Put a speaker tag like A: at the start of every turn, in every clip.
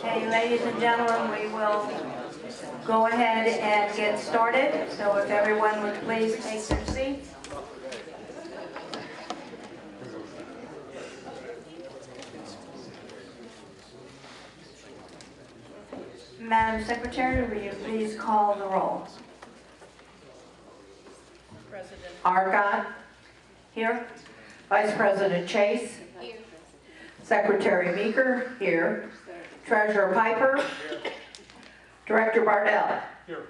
A: Okay, ladies and gentlemen, we will go ahead and get started. So if everyone would please take their seats. Madam Secretary, will you please call the roll?
B: President
C: Arcott.
A: Here.
C: Vice President Chase.
B: here.
C: Secretary Meeker. Here. Treasurer Piper.
D: Here.
C: Director Bardell.
D: Here.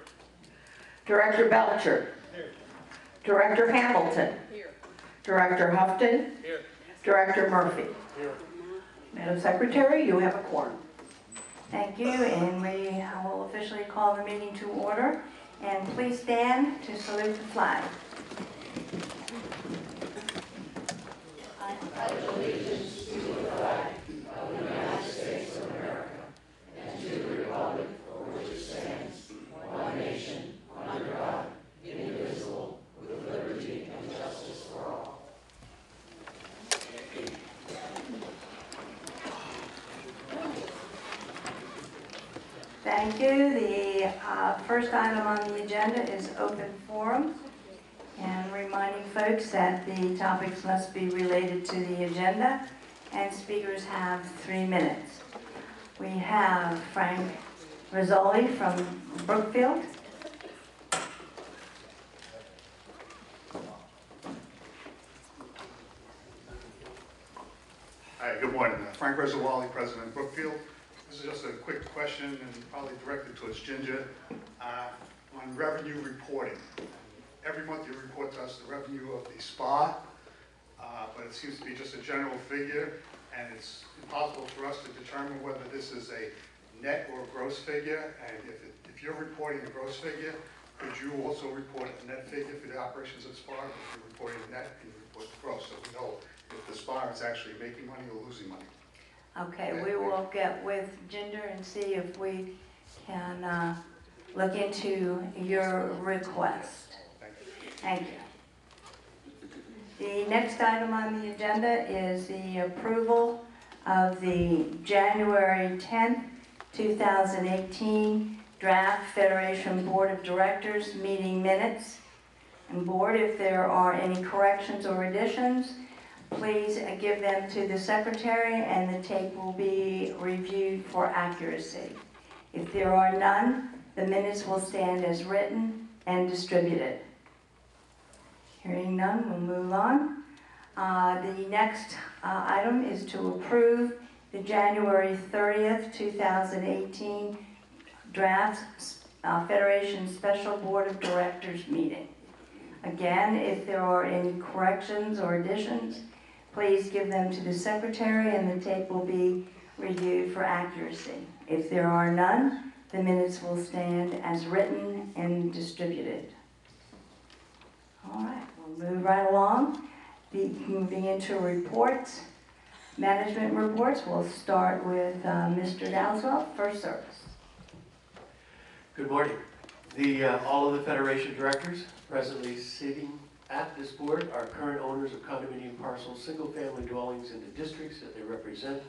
C: Director Belcher.
D: Here.
C: Director Hamilton.
B: Here.
C: Director Houghton.
D: Here.
C: Director Murphy.
D: Here.
C: Madam Secretary, you have a quorum.
A: Thank you, and we will officially call the meeting to order. And please stand to salute the flag. Thank you. The first item on the agenda is open forum, and reminding folks that the topics must be related to the agenda, and speakers have 3 minutes. We have Frank Rizzoli from Brookfield.
D: Hi, good morning. Frank Rizzoli, President of Brookfield. This is just a quick question and probably directed towards Ginger on revenue reporting. Every month you report to us the revenue of the spa, but it seems to be just a general figure, and it's impossible for us to determine whether this is a net or a gross figure. And if you're reporting a gross figure, could you also report a net figure for the operations of the spa? If you're reporting a net, and you report the gross, so we know if the spa is actually making money or losing money.
A: Okay, we will get with Ginger and see if we can look into your request. Thank you. The next item on the agenda is the approval of the January 10th, 2018 draft Federation Board of Directors meeting minutes. And board, if there are any corrections or additions, please give them to the secretary, and the tape will be reviewed for accuracy. If there are none, the minutes will stand as written and distributed. Hearing none, we'll move on. The next item is to approve the January 30th, 2018 draft Federation Special Board of Directors meeting. Again, if there are any corrections or additions, please give them to the secretary, and the tape will be reviewed for accuracy. If there are none, the minutes will stand as written and distributed. All right, we'll move right along. Moving into reports, management reports. We'll start with Mr. Dowswell, First Service.
E: Good morning. All of the Federation directors presently sitting at this board are current owners of condominium parcels, single-family dwellings in the districts that they represent.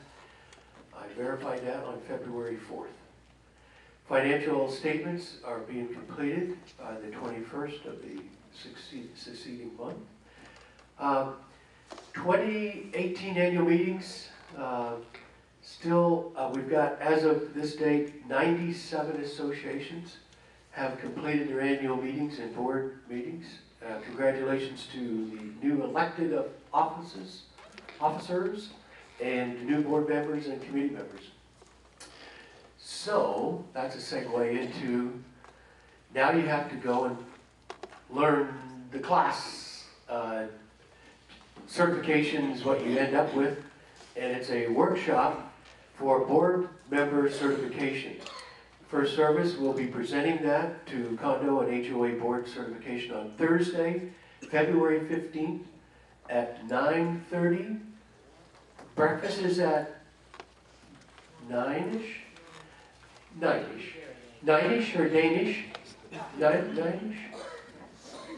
E: I verified that on February 4th. Financial statements are being completed by the 21st of the succeeding month. 2018 annual meetings, we've got, as of this date, 97 associations have completed their annual meetings and board meetings. Congratulations to the new elected officers and new board members and committee members. So that's a segue into, now you have to go and learn the class. Certification is what you end up with, and it's a workshop for board member certification. First Service will be presenting that to Condo and HOA board certification on Thursday, February 15th at 9:30. Breakfast is at 9-ish? 9-ish. 9-ish or Danish? 9-ish?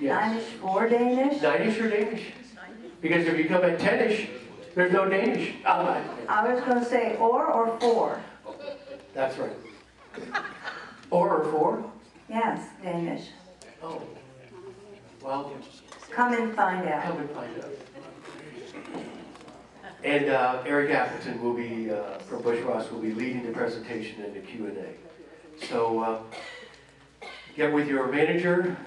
E: Yes.
A: 9-ish or Danish?
E: 9-ish or Danish? Because if you come at 10-ish, there's no Danish.
A: I was going to say or 4.
E: That's right. Or 4?
A: Yes, Danish.
E: Oh. Well,
A: Come and find out.
E: come and find out. And Eric Appleton will be, from Bush Ross, will be leading the presentation and the Q&A. So get with your manager,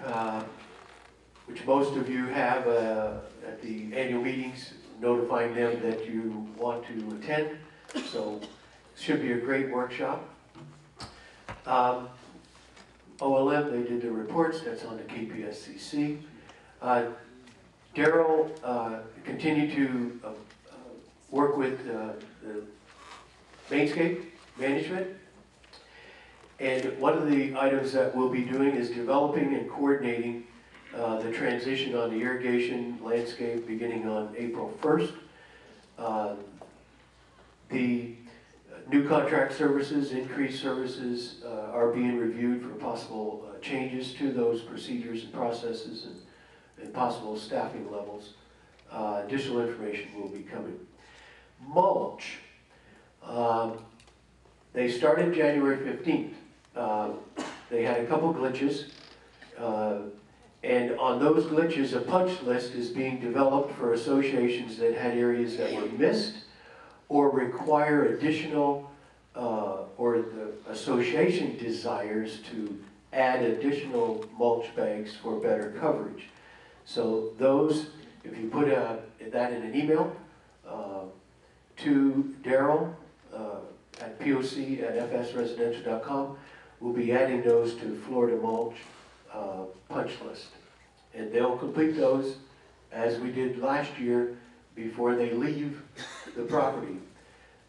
E: which most of you have at the annual meetings, notifying them that you want to attend. So it should be a great workshop. OLM, they did the reports, that's on the KPSCC. Daryl continued to work with the Mainscape management. And one of the items that we'll be doing is developing and coordinating the transition on the irrigation landscape beginning on April 1st. The new contract services, increased services are being reviewed for possible changes to those procedures and processes and possible staffing levels. Additional information will be coming. Mulch. They started January 15th. They had a couple glitches. And on those glitches, a punch list is being developed for associations that had areas that were missed or require additional, or the association desires to add additional mulch bags for better coverage. So those, if you put that in an email to Daryl at poc@fsresidential.com, we'll be adding those to Florida Mulch punch list. And they'll complete those as we did last year before they leave the property.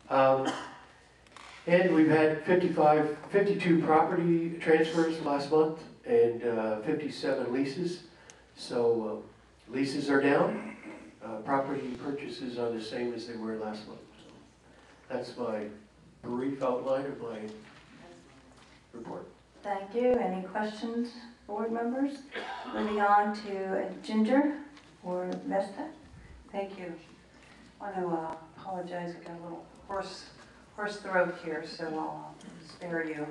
E: And we've had 52 property transfers last month and 57 leases. So leases are down, property purchases are the same as they were last month. So that's my brief outline of my report.
A: Thank you. Any questions, board members? Moving on to Ginger or Vesta.
B: Thank you. I want to apologize, I got a little hoarse throat here, so I'll spare you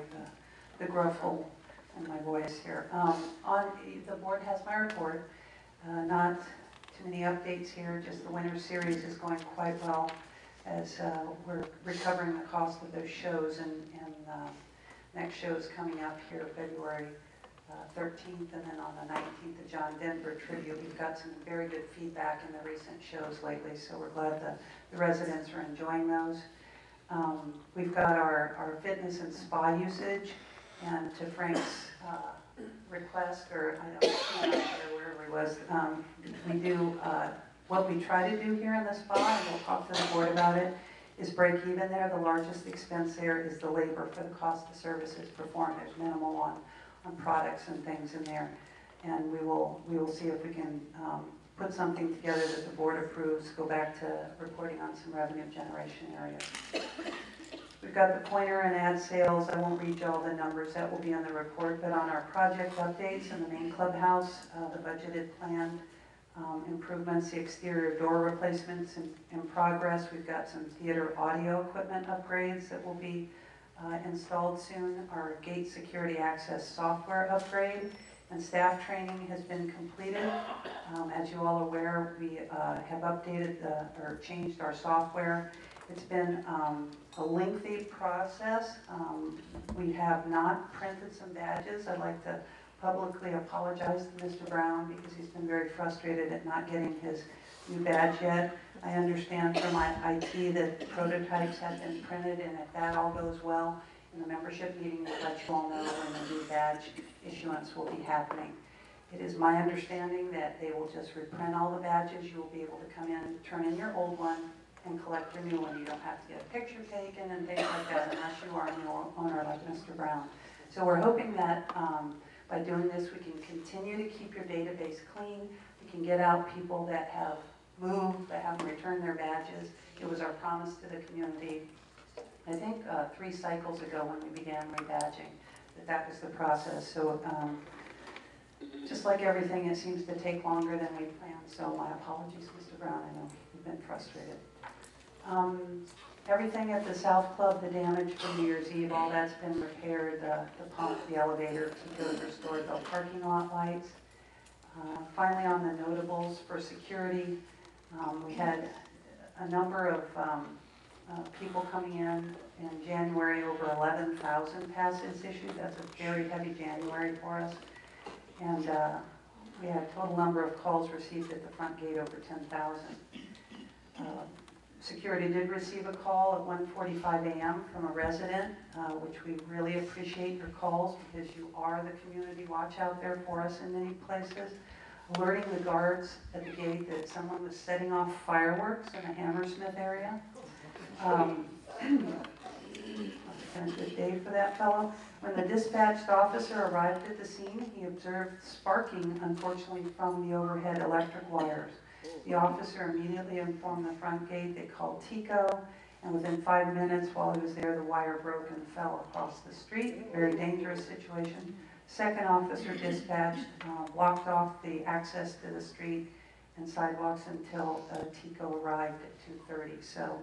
B: the gruffle in my voice here. The board has my report. Not too many updates here, just the winter series is going quite well as we're recovering the cost of those shows, and next show is coming up here February 13th, and then on the 19th, the John Denver tribute. We've got some very good feedback in the recent shows lately, so we're glad the residents are enjoying those. We've got our fitness and spa usage, and to Frank's request, or I don't know wherever he was, we do, what we try to do here in the spa, and we'll talk to the board about it, is break even there. The largest expense there is the labor for the cost of services performed. There's minimal on products and things in there. And we will see if we can put something together that the board approves, go back to reporting on some revenue generation areas. We've got the pointer and ad sales. I won't read you all the numbers, that will be in the report, but on our project updates in the main clubhouse, the budgeted plan improvements, the exterior door replacements in progress. We've got some theater audio equipment upgrades that will be installed soon. Our gate security access software upgrade and staff training has been completed. As you all are aware, we have updated or changed our software. It's been a lengthy process. We have not printed some badges. I'd like to publicly apologize to Mr. Brown because he's been very frustrated at not getting his new badge yet. I understand from my IT that prototypes have been printed, and if that all goes well, in the membership meeting, we'll let you all know when the new badge issuance will be happening. It is my understanding that they will just reprint all the badges. You will be able to come in, turn in your old one, and collect your new one. You don't have to get a picture taken and things like that unless you are a new owner like Mr. Brown. So we're hoping that by doing this, we can continue to keep your database clean. We can get out people that have moved, that haven't returned their badges. It was our promise to the community, I think 3 cycles ago when we began rebadging, that was the process. So just like everything, it seems to take longer than we planned. So my apologies, Mr. Brown. I know you've been frustrated. Everything at the South Club, the damage from New Year's Eve, all that's been repaired, the pump, the elevator, Tico's restored, the parking lot lights. Finally, on the notables for security, we had a number of people coming in January, over 11,000 passes issued. That's a very heavy January for us. And we had total number of calls received at the front gate over 10,000. Security did receive a call at 1:45 a.m. from a resident, which we really appreciate your calls because you are the community watch out there for us in many places. Alerting the guards at the gate that someone was setting off fireworks in the Hammersmith area. It's been a good day for that fellow. When the dispatched officer arrived at the scene, he observed sparking, unfortunately, from the overhead electric wires. The officer immediately informed the front gate. They called Tico, and within 5 minutes while he was there, the wire broke and fell across the street. Very dangerous situation. Second officer dispatched, blocked off the access to the street and sidewalks until Tico arrived at 2:30. So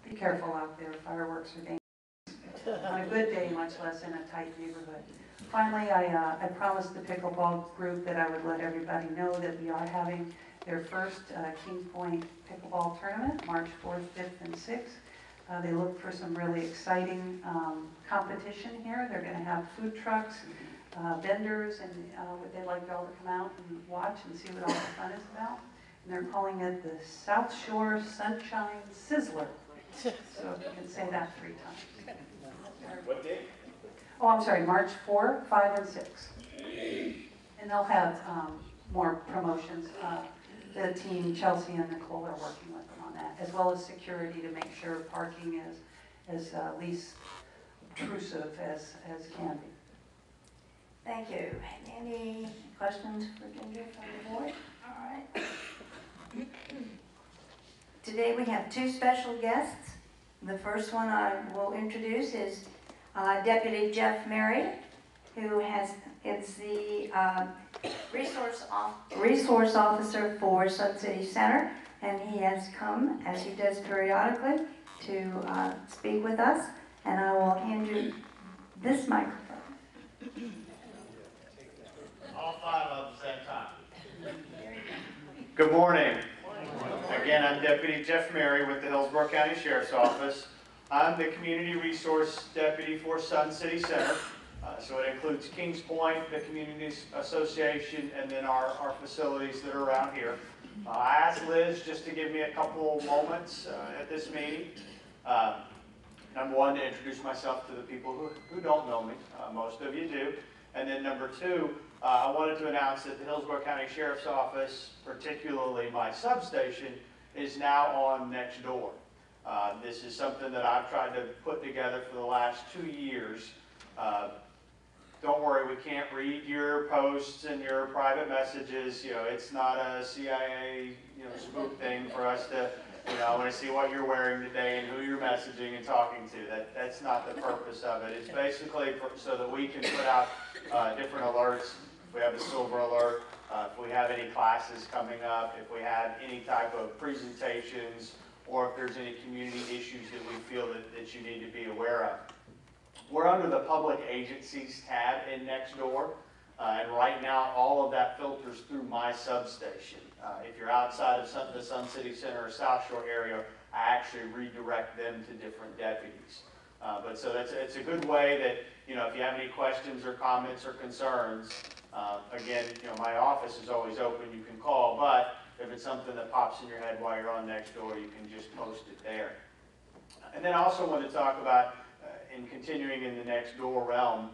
B: be careful out there. Fireworks are dangerous on a good day, much less in a tight neighborhood. Finally, I promised the pickleball group that I would let everybody know that we are having their first Kings Point pickleball tournament, March 4th, 5th, and 6th. They look for some really exciting competition here. They're going to have food trucks, vendors, and they'd like you all to come out and watch and see what all the fun is about. And they're calling it the South Shore Sunshine Sizzler. So if you can say that 3 times.
F: What day?
B: Oh, I'm sorry, March 4, 5, and 6. And they'll have more promotions. The team, Chelsea and Nicole, are working with them on that, as well as security to make sure parking is least intrusive as can be.
A: Thank you. Any questions for Ginger from the board? All right. Today we have 2 special guests. The first one I will introduce is Deputy Jeff Mary, who is the resource officer for Sun City Center, and he has come, as he does periodically, to speak with us. And I will hand you this microphone.
F: All 5 of them at the same time. Good morning. Again, I'm Deputy Jeff Mary with the Hillsborough County Sheriff's Office. I'm the Community Resource Deputy for Sun City Center. So it includes Kings Point, the Community Association, and then our facilities that are around here. I asked Liz just to give me a couple moments at this meeting. Number 1, to introduce myself to the people who don't know me. Most of you do. And then number 2, I wanted to announce that the Hillsborough County Sheriff's Office, particularly my substation, is now on Nextdoor. This is something that I've tried to put together for the last 2 years. Don't worry, we can't read your posts and your private messages. You know, it's not a CIA, spook thing for us to, I want to see what you're wearing today and who you're messaging and talking to. That's not the purpose of it. It's basically so that we can put out different alerts. If we have a silver alert, if we have any classes coming up, if we have any type of presentations, or if there's any community issues that we feel that you need to be aware of. We're under the Public Agencies tab in Nextdoor, and right now all of that filters through my substation. If you're outside of the Sun City Center or South Shore area, I actually redirect them to different deputies. But so it's a good way that, if you have any questions or comments or concerns, again, my office is always open, you can call, but if it's something that pops in your head while you're on Nextdoor, you can just post it there. And then I also want to talk about, in continuing in the Nextdoor realm,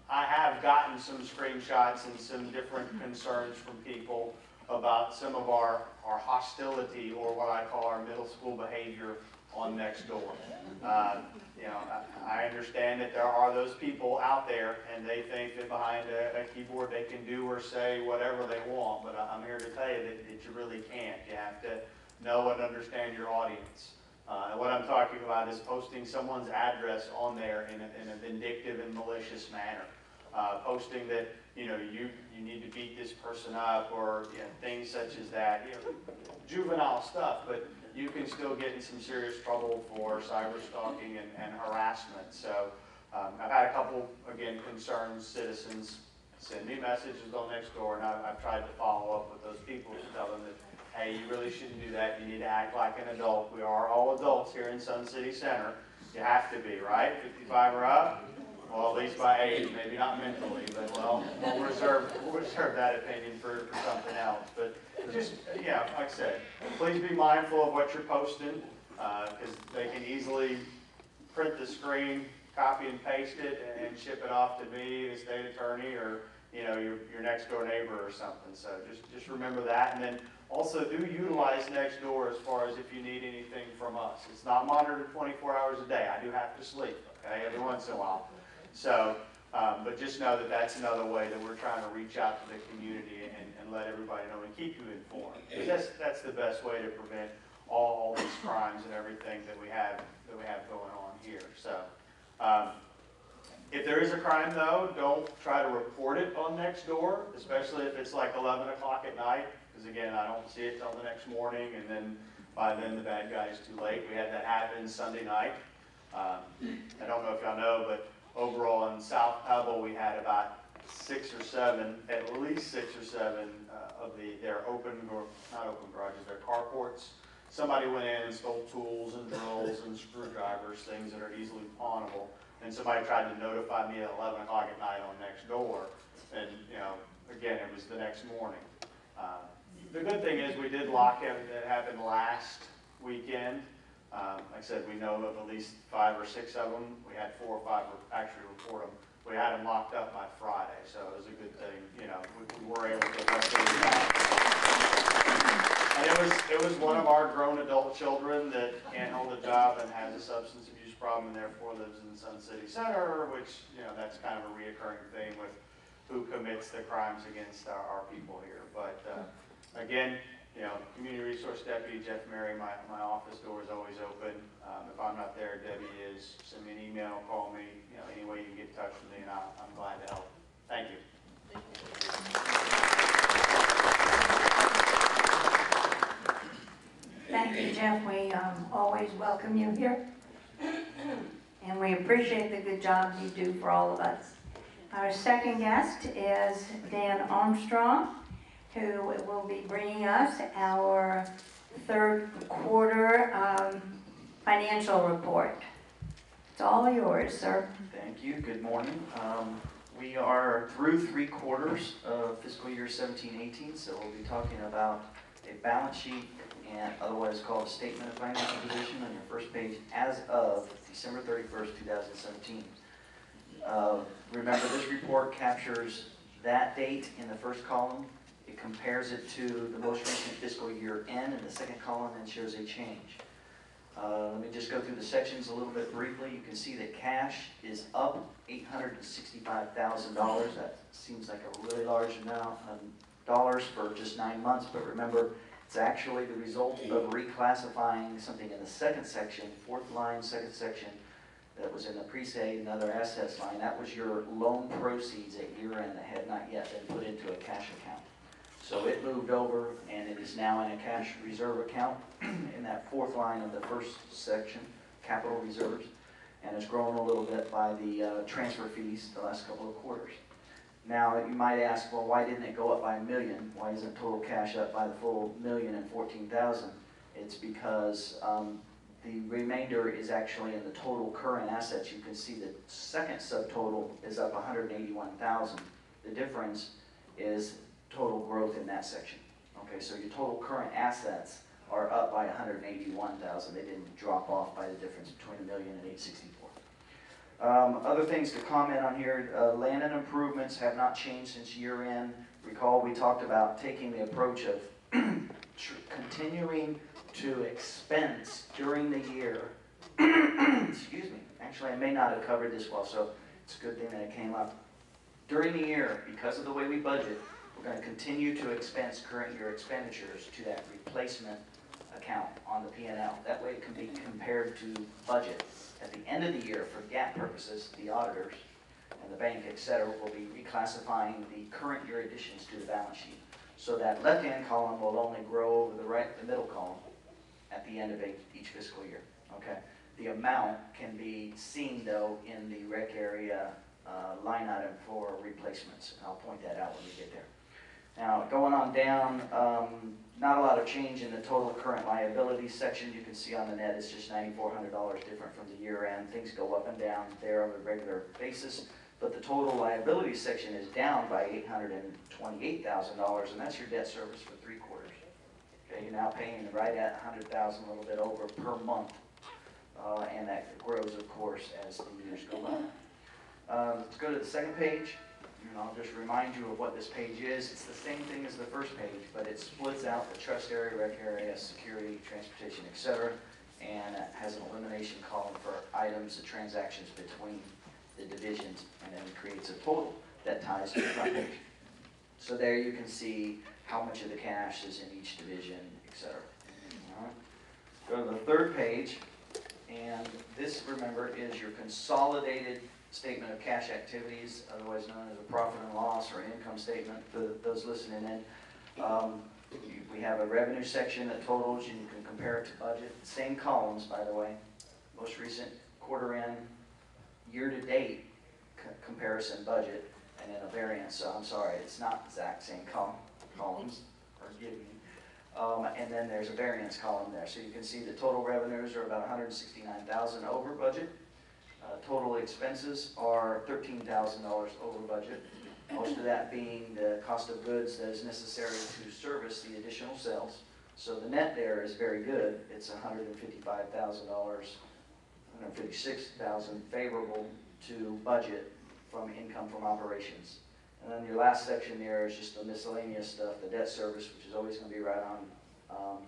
F: I have gotten some screenshots and some different concerns from people about some of our hostility, or what I call our middle school behavior on Nextdoor. I understand that there are those people out there, and they think that behind a keyboard they can do or say whatever they want, but I'm here to tell you that you really can't. You have to know and understand your audience. And what I'm talking about is posting someone's address on there in a vindictive and malicious manner. Posting that, you need to beat this person up, or things such as that. Juvenile stuff, but you can still get in some serious trouble for cyber stalking and harassment. So I've had a couple, again, concerned citizens send me messages on Nextdoor, and I've tried to follow up with those people to tell them that, hey, you really shouldn't do that. You need to act like an adult. We are all adults here in Sun City Center. You have to be, right? 55 or up? Well, at least by age, maybe not mentally, but well, we'll reserve that opinion for something else. But just, yeah, like I said, please be mindful of what you're posting, because they can easily print the screen, copy and paste it, and ship it off to me, the state attorney, or your next door neighbor or something. So just remember that, and then also do utilize Nextdoor as far as if you need anything from us. It's not monitored 24 hours a day. I do have to sleep, okay, every once in a while. So, but just know that that's another way that we're trying to reach out to the community and let everybody know and keep you informed. Because that's the best way to prevent all these crimes and everything that we have going on here. So, if there is a crime though, don't try to report it on Nextdoor, especially if it's like 11 o'clock at night. Because again, I don't see it till the next morning, and then by then the bad guy is too late. We had that happen Sunday night. I don't know if y'all know, but overall in South Pebble, we had about at least six or seven of their open, or not open garages, their carports. Somebody went in and stole tools and drills and screwdrivers, things that are easily pawnable. And somebody tried to notify me at 11 o'clock at night on Nextdoor. And, again, it was the next morning. The good thing is we did lock him. That happened last weekend. Like I said, we know of at least 5 or 6 of them. We had 4 or 5 actually report them. We had them locked up by Friday, so it was a good thing. We were able to investigate that. And it was one of our grown adult children that can't hold a job and has a substance abuse problem and therefore lives in the Sun City Center, which, that's kind of a reoccurring thing with who commits the crimes against our people here. But again, Community Resource Deputy Jeff Mary, my office door is always open. If I'm not there, Debbie is. Send me an email, call me, any way you can get in touch with me, and I'm glad to help. Thank you.
A: Thank you, Jeff. We always welcome you here. And we appreciate the good job you do for all of us. Our second guest is Dan Armstrong, who will be bringing us our third quarter financial report. It's all yours, sir.
G: Thank you. Good morning. We are through 3 quarters of fiscal year 17-18, so we'll be talking about a balance sheet and otherwise called a statement of financial position on your first page as of December 31st, 2017. Remember, this report captures that date in the first column. It compares it to the most recent fiscal year end in the second column and shows a change. Let me just go through the sections a little bit briefly. You can see that cash is up $865,000. That seems like a really large amount of dollars for just 9 months, but remember, it's actually the result of reclassifying something in the second section, 4th line, second section, that was in the pre-sale and other assets line. That was your loan proceeds at year end that had not yet been put into a cash account. So it moved over and it is now in a cash reserve account in that 4th line of the first section, capital reserves, and it's grown a little bit by the transfer fees the last couple of quarters. Now you might ask, well, why didn't it go up by $1 million? Why isn't total cash up by the full $1,014,000? It's because the remainder is actually in the total current assets. You can see the second subtotal is up $181,000. The difference is total growth in that section. Okay, so your total current assets are up by $181,000. They didn't drop off by the difference between $1 million and $864,000. Other things to comment on here, land and improvements have not changed since year end. Recall we talked about taking the approach of continuing to expense during the year. Excuse me, actually I may not have covered this well, so it's a good thing that it came up. During the year, because of the way we budget, we're going to continue to expense current year expenditures to that replacement account on the P&L. That way it can be compared to budget. At the end of the year, for GAAP purposes, the auditors and the bank, etc., will be reclassifying the current year additions to the balance sheet. So that left-hand column will only grow over the middle column, at the end of each fiscal year, okay? The amount can be seen, though, in the rec area line item for replacements. I'll point that out when we get there. Now, going on down, not a lot of change in the total current liabilities section. You can see on the net it's just $9,400 different from the year end. Things go up and down there on a regular basis, but the total liability section is down by $828,000, and that's your debt service for 3 quarters. Okay, you're now paying right at $100,000, a little bit over per month, and that grows, of course, as the years go by. Let's go to the second page. And I'll just remind you of what this page is. It's the same thing as the first page, but it splits out the trust area, rec area, security, transportation, etc., and it has an elimination column for items and transactions between the divisions, and then it creates a total that ties to the front page. So there you can see how much of the cash is in each division, etc. All right. Go to the third page, and this, remember, is your consolidated statement of cash activities, otherwise known as a profit and loss or an income statement for those listening in. We have a revenue section that totals, you can compare it to budget. Same columns, by the way. Most recent quarter end, year to date comparison budget, and then a variance. So I'm sorry, it's not exact same columns, forgive me. And then there's a variance column there. So you can see the total revenues are about $169,000 over budget. Total expenses are $13,000 over budget, most of that being the cost of goods that is necessary to service the additional sales. So the net there is very good. It's $155,000, $156,000 favorable to budget from income from operations. And then your last section there is just the miscellaneous stuff, the debt service, which is always going to be right on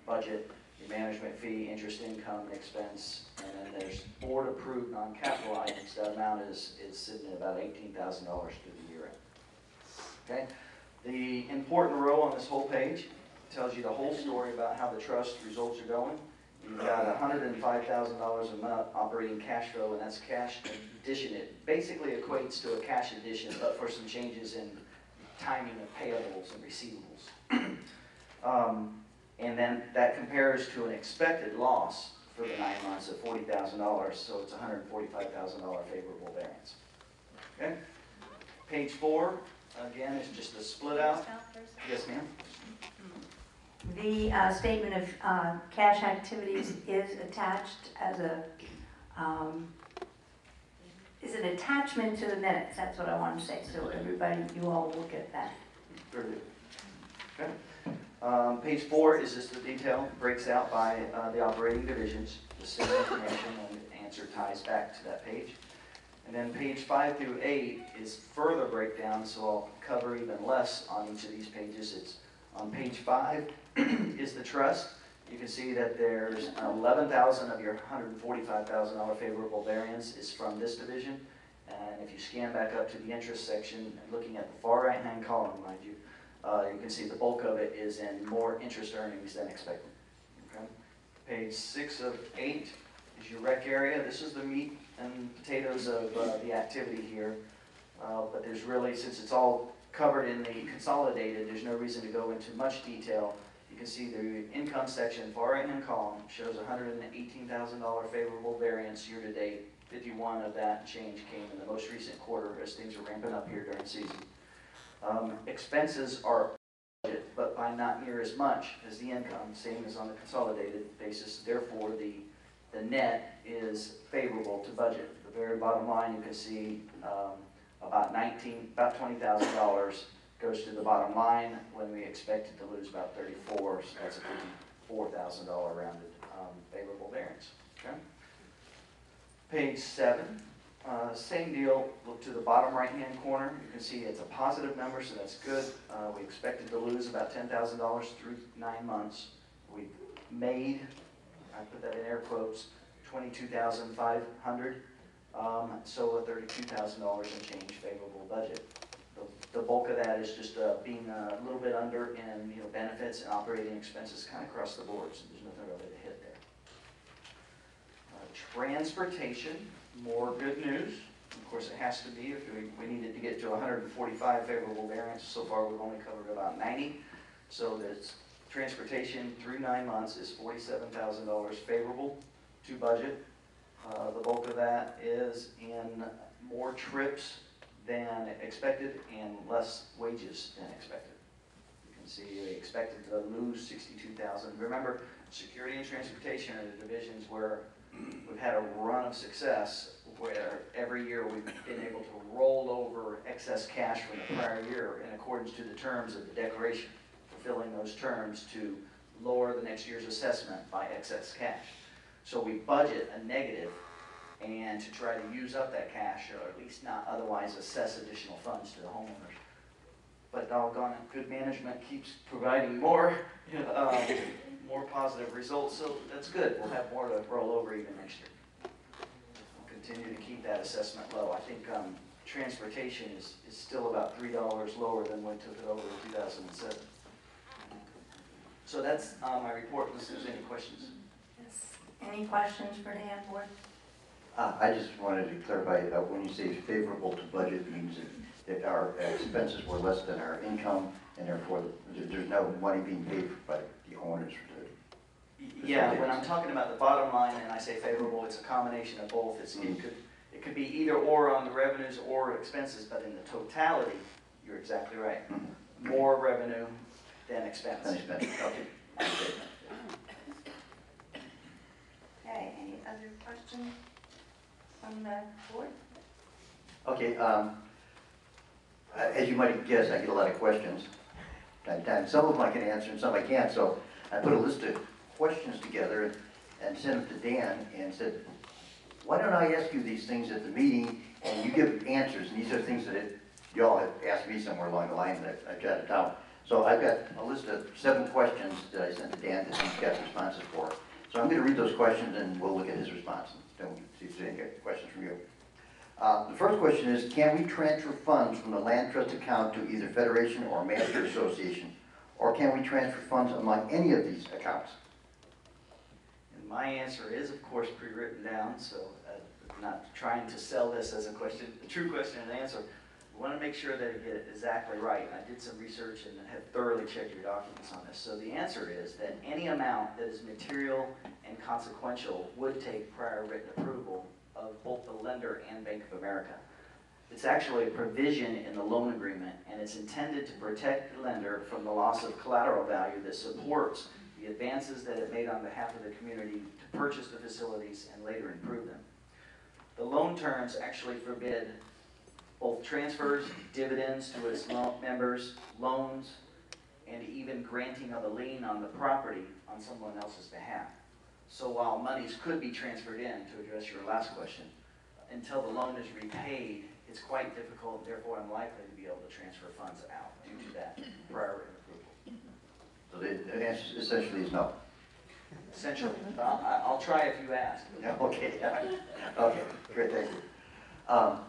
G: budget. Your management fee, interest income, expense, and then there's board-approved non-capital items. That amount is sitting at about $18,000 through the year end. Okay? The important row on this whole page tells you the whole story about how the trust results are going. You've got $105,000 a month operating cash flow, and that's cash addition. It basically equates to a cash addition, but for some changes in timing of payables and receivables. And then that compares to an expected loss for the 9 months of $40,000, so it's $145,000 favorable variance. Okay? Page 4, again, is just a split out. Yes, ma'am?
A: The statement of cash activities is attached as a, is an attachment to the minutes. That's what I want to say. So everybody, you all look at that.
G: Very good. Okay. Page 4 is just the detail, breaks out by the operating divisions. The same information and the answer ties back to that page. And then page 5 through 8 is further breakdown, so I'll cover even less on each of these pages. It's on page 5 is the trust. You can see that there's $11,000 of your $145,000 favorable variance is from this division. And if you scan back up to the interest section, looking at the far right-hand column, mind you, you can see the bulk of it is in more interest earnings than expected. Okay? Page 6 of 8 is your rec area. This is the meat and potatoes of the activity here. But there's really, since it's all covered in the consolidated, there's no reason to go into much detail. You can see the income section, far right-hand column, shows $118,000 favorable variance year to date. 51 of that change came in the most recent quarter as things are ramping up here during season. Expenses are budget, but by not near as much as the income, same as on the consolidated basis. Therefore, the net is favorable to budget. The very bottom line, you can see about $20,000 goes to the bottom line when we expected to lose about 34, so that's a $54,000 rounded favorable variance. Okay. Page 7, same deal. Look to the bottom right-hand corner. You can see it's a positive number, so that's good. We expected to lose about $10,000 through 9 months. We made, I put that in air quotes, $22,500. So a $32,000 and change favorable budget. The bulk of that is just being a little bit under in benefits and operating expenses kind of across the board, so there's nothing really to hit there. Transportation, more good news. Of course, it has to be if we needed to get to 145 favorable variance. So far, we've only covered about 90. So that's Transportation through 9 months is $47,000 favorable to budget. The bulk of that is in more trips than expected and less wages than expected. You can see they expected to lose 62,000. Remember, security and transportation are the divisions where we've had a run of success where every year we've been able to roll over excess cash from the prior year in accordance to the terms of the declaration, fulfilling those terms to lower the next year's assessment by excess cash. So we budget a negative and to try to use up that cash or at least not otherwise assess additional funds to the homeowners. But doggone it, good management keeps providing more, more positive results, so that's good. We'll have more to roll over even next year. We'll continue to keep that assessment low. I think transportation is still about $3 lower than when we took it over in 2007. So that's my report, unless there's any questions.
A: Any questions for Dan, board?
H: I just wanted to clarify, when you say favorable to budget, means that our expenses were less than our income, and therefore there's no money being paid by the owners.
G: Yeah, when I'm talking about the bottom line and I say favorable, it's a combination of both. It could be either or on the revenues or expenses, but in the totality, you're exactly right. More revenue than expense.
H: Okay.
A: Okay, any other questions from the board?
H: Okay, as you might guess, I get a lot of questions. And some of them I can answer and some I can't, so I put a list of questions together and sent them to Dan and said, why don't I ask you these things at the meeting and you give answers, and these are things that y'all have asked me somewhere along the line that I've jotted down. So I've got a list of 7 questions that I sent to Dan that he's got responses for. So I'm going to read those questions and we'll look at his response and then see if there's any questions from you. The first question is, can we transfer funds from the land trust account to either Federation or Master Association? Or can we transfer funds among any of these accounts?
G: And my answer is, of course, pre-written down, so I'm not trying to sell this as a question, the true question and answer. We want to make sure that you get it exactly right. I did some research and have thoroughly checked your documents on this. So the answer is that any amount that is material and consequential would take prior written approval of both the lender and Bank of America. It's actually a provision in the loan agreement, and it's intended to protect the lender from the loss of collateral value that supports the advances that it made on behalf of the community to purchase the facilities and later improve them. The loan terms actually forbid both transfers, dividends to its members, loans, and even granting of a lien on the property on someone else's behalf. So while monies could be transferred in, to address your last question, until the loan is repaid, it's quite difficult, therefore unlikely to be able to transfer funds out due to that prior written approval.
H: So the answer essentially is no.
G: Essentially, I'll try if you ask.
H: Okay, okay, great, thank you.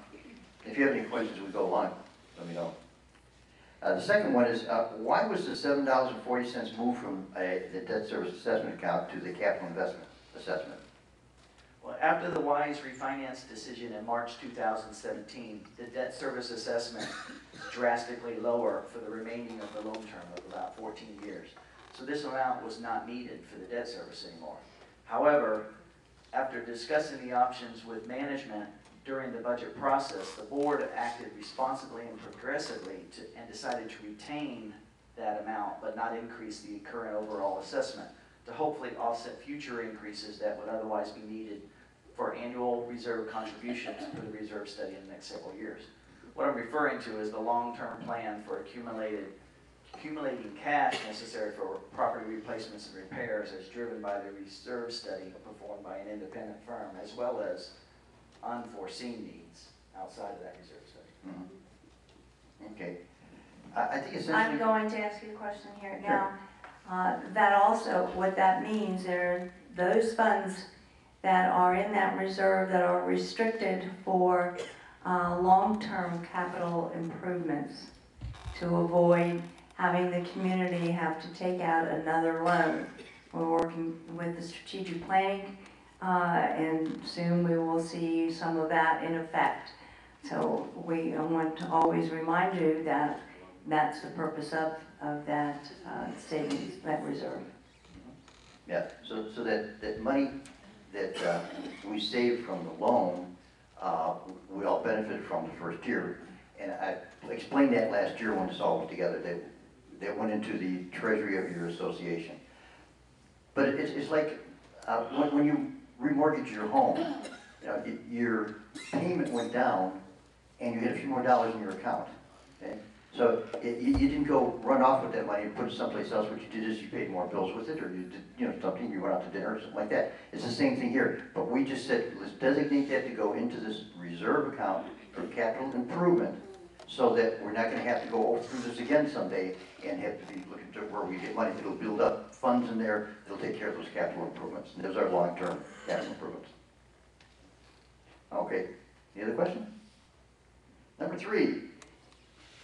H: If you have any questions, we go along, let me know. The second one is, why was the $7.40 moved from the debt service assessment account to the capital investment assessment?
G: Well, after the WISE refinance decision in March 2017, the debt service assessment is drastically lower for the remaining of the loan term of about 14 years. So this amount was not needed for the debt service anymore. However, after discussing the options with management during the budget process, the board acted responsibly and progressively and decided to retain that amount but not increase the current overall assessment to hopefully offset future increases that would otherwise be needed for annual reserve contributions for the reserve study in the next several years. What I'm referring to is the long-term plan for accumulating cash necessary for property replacements and repairs as driven by the reserve study performed by an independent firm, as well as unforeseen needs outside of that reserve study.
H: Mm-hmm. Okay. I think essentially...
A: I'm going to ask you a question here.
H: Sure.
A: Now, that also, what that means are those funds that are in that reserve that are restricted for long-term capital improvements to avoid having the community have to take out another loan. We're working with the strategic planning and soon we will see some of that in effect. So I want to always remind you that that's the purpose of that savings, that reserve.
H: Yeah, so that money that we saved from the loan, we all benefited from the first year. And I explained that last year when this all went together, that went into the treasury of your association. But it's like when you remortgage your home, you know, your payment went down and you had a few more dollars in your account. Okay? So you didn't go run off with that money and put it someplace else. What you did is you paid more bills with it, or you did, you know, something, you went out to dinner or something like that. It's the same thing here. But we just said, let's designate that to go into this reserve account for capital improvement, so that we're not gonna have to go through this again someday and have to be looking to where we get money. It'll build up funds in there, it'll take care of those capital improvements. And those are long-term capital improvements. Okay, any other questions? Number 3,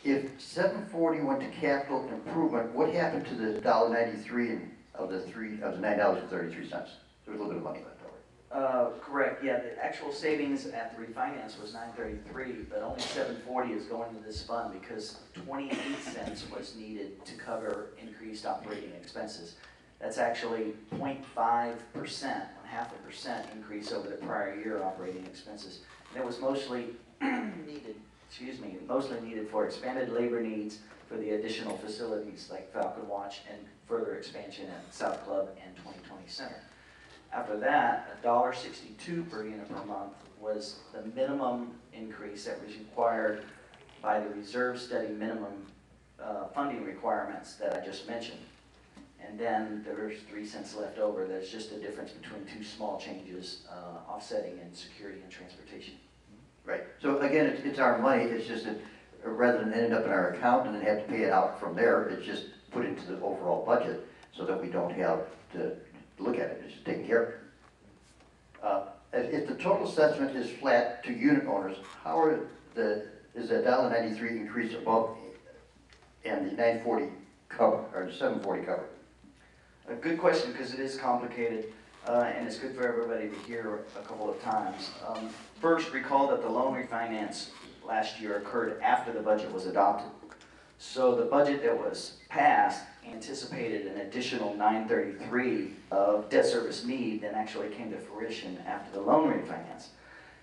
H: if 740 went to capital improvement, what happened to the $1.93 of the $9.33? There was a little bit of money left over.
G: Correct, yeah, the actual savings at the refinance was $9.33, but only $7.40 is going to this fund because 28 cents was needed to cover increased operating expenses. That's actually 0.5%, half a percent increase over the prior year operating expenses. And it was mostly mostly needed for expanded labor needs for the additional facilities like Falcon Watch and further expansion at South Club and 2020 Center. After that, $1.62 per unit per month was the minimum increase that was required by the reserve study minimum funding requirements that I just mentioned. And then there's 3 cents left over. There's just a difference between 2 small changes, offsetting in security and transportation.
H: Right, so again, it's our money, it's just that rather than end up in our account and then have to pay it out from there, it's just put into the overall budget so that we don't have to look at it, it's just taken care of. If the total assessment is flat to unit owners, how are is the $1.93 increase above and the 940 cover, or the 740 cover?
G: A good question, because it is complicated, and it's good for everybody to hear a couple of times. First, recall that the loan refinance last year occurred after the budget was adopted. So the budget that was passed anticipated an additional $933 of debt service need that actually came to fruition after the loan refinance.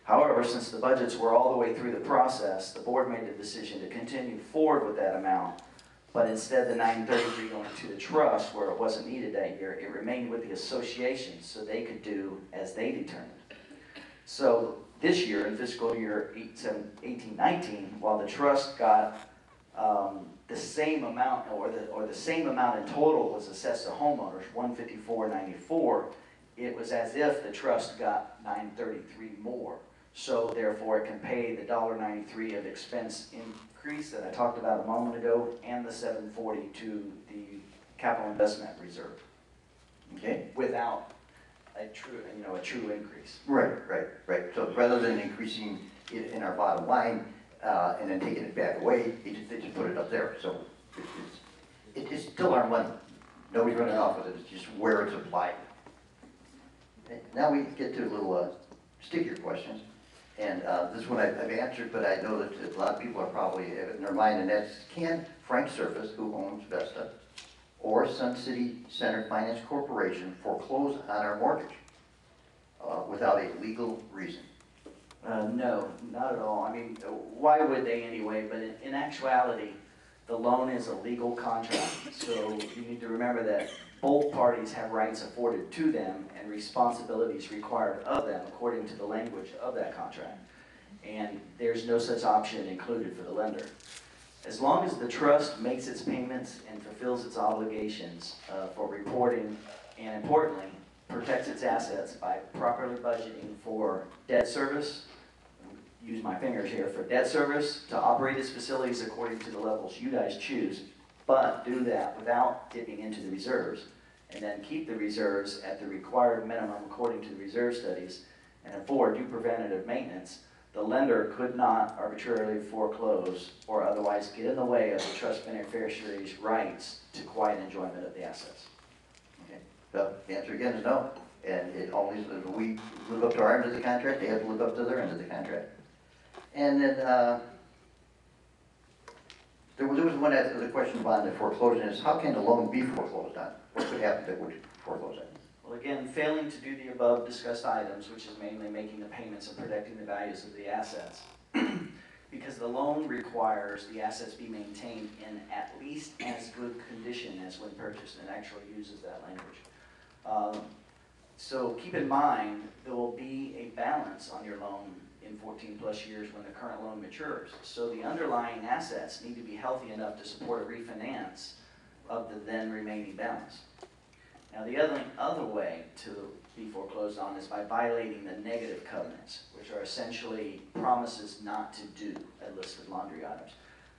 G: However, since the budgets were all the way through the process, the board made the decision to continue forward with that amount, but instead the $933 going to the trust where it wasn't needed that year, it remained with the association so they could do as they determined. So this year, in fiscal year 18-19, while the trust got the same amount, or the same amount in total was assessed to homeowners, $154.94, it was as if the trust got $933 more. So therefore, it can pay the $1.93 of expense increase that I talked about a moment ago, and the $740 to the capital investment reserve.
H: Okay.
G: Without a true increase.
H: Right. So rather than increasing it in our bottom line and then taking it back away, they just put it up there. So it's still our money. Nobody's running off with it. It's just where it's applied. Okay. Now we get to a little stickier questions. And this one I've answered, but I know that a lot of people are probably have it in their mind, and that's, can Frank Surface, who owns Vesta, or Sun City Center Finance Corporation foreclose on our mortgage without a legal reason?
G: No, not at all. I mean, why would they anyway? But in actuality, the loan is a legal contract. So you need to remember that both parties have rights afforded to them and responsibilities required of them according to the language of that contract. And there's no such option included for the lender. As long as the trust makes its payments and fulfills its obligations for reporting, and importantly, protects its assets by properly budgeting for debt service, use my fingers here, for debt service, to operate its facilities according to the levels you guys choose, but do that without dipping into the reserves, and then keep the reserves at the required minimum according to the reserve studies, and for due preventative maintenance, the lender could not arbitrarily foreclose or otherwise get in the way of the trust beneficiary's rights to quiet enjoyment of the assets.
H: Okay. So the answer again is no. And it always, we live up to our end of the contract, they have to live up to their end of the contract. And then There was one other question on the foreclosure, is how can the loan be foreclosed on? What could happen that would foreclose it?
G: Well, again, failing to do the above discussed items, which is mainly making the payments and protecting the values of the assets. Because the loan requires the assets be maintained in at least as good condition as when purchased, and actually uses that language. So keep in mind, there will be a balance on your loan in 14 plus years when the current loan matures. So the underlying assets need to be healthy enough to support a refinance of the then remaining balance. Now the other way to be foreclosed on is by violating the negative covenants, which are essentially promises not to do a list of laundry items.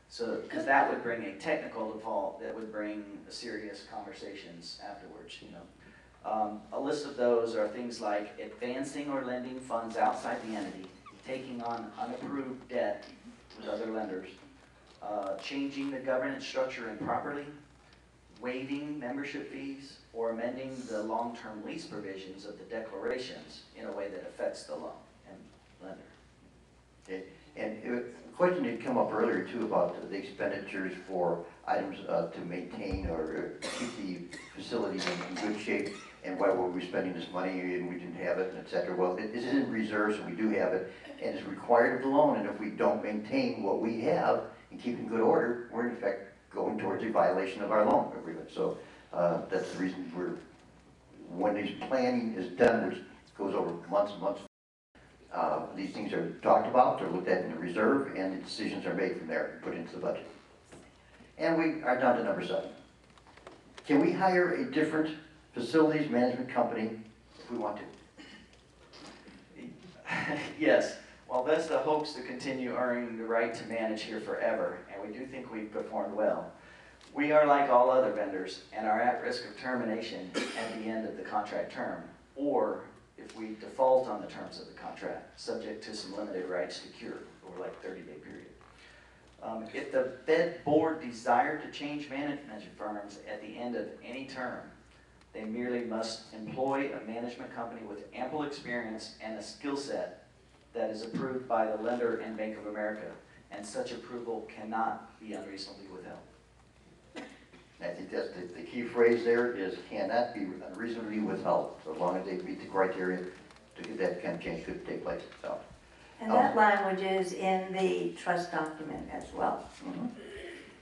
G: So, because that would bring a technical default that would bring serious conversations afterwards, you know. A list of those are things like advancing or lending funds outside the entity, taking on unapproved debt with other lenders, changing the governance structure improperly, waiving membership fees, or amending the long-term lease provisions of the declarations in a way that affects the loan and lender.
H: Okay. And a question had come up earlier too about the expenditures for items to maintain or keep the facilities in good shape, and why were we spending this money and we didn't have it, and et cetera. Well, it is in reserve, so we do have it, and it's required of the loan, and if we don't maintain what we have and keep in good order, we're in effect going towards a violation of our loan agreement. So that's the reason when this planning is done, which goes over months and months, these things are talked about, they're looked at in the reserve, and the decisions are made from there, put into the budget. And we are down to number 7. Can we hire a different facilities management company if we want to?
G: Yes, while Vesta hopes to continue earning the right to manage here forever, and we do think we've performed well, we are like all other vendors and are at risk of termination at the end of the contract term, or if we default on the terms of the contract, subject to some limited rights to cure over like 30-day period. If the Fed board desired to change management firms at the end of any term, they merely must employ a management company with ample experience and a skill set that is approved by the lender and Bank of America, and such approval cannot be unreasonably withheld.
H: I think that's the key phrase there is cannot be unreasonably withheld, so long as they meet the criteria to get that kind of change could take place. So,
A: And that language is in the trust document as well.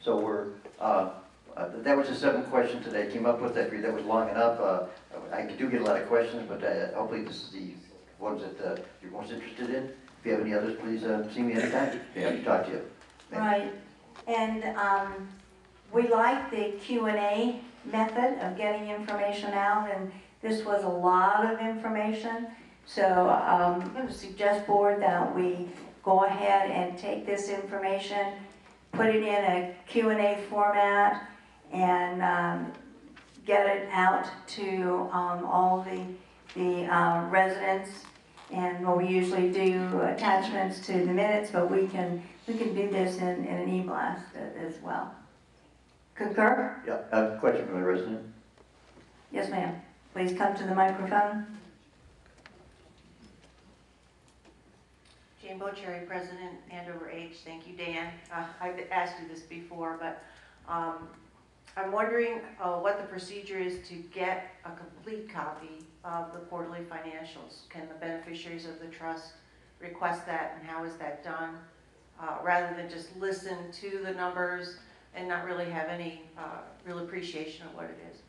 H: so we're, that was the 7 questions that I came up with. I figured that was long enough. I do get a lot of questions, but hopefully this is the ones that you're most interested in. If you have any others, please see me anytime. Be happy to talk to you.
A: Right, and we like the Q&A method of getting information out, and this was a lot of information. So I would suggest, board, that we go ahead and take this information, put it in a Q&A format, and get it out to all the residents. And we usually do attachments to the minutes, but we can do this in an e-blast as well. Concur?
H: Yeah, question from the resident.
A: Yes, ma'am. Please come to the microphone.
I: Jane Bocherry, President, Andover H. Thank you, Dan. I've asked you this before, but I'm wondering what the procedure is to get a complete copy of the quarterly financials. Can the beneficiaries of the trust request that, and how is that done? Rather than just listen to the numbers and not really have any real appreciation of what it is.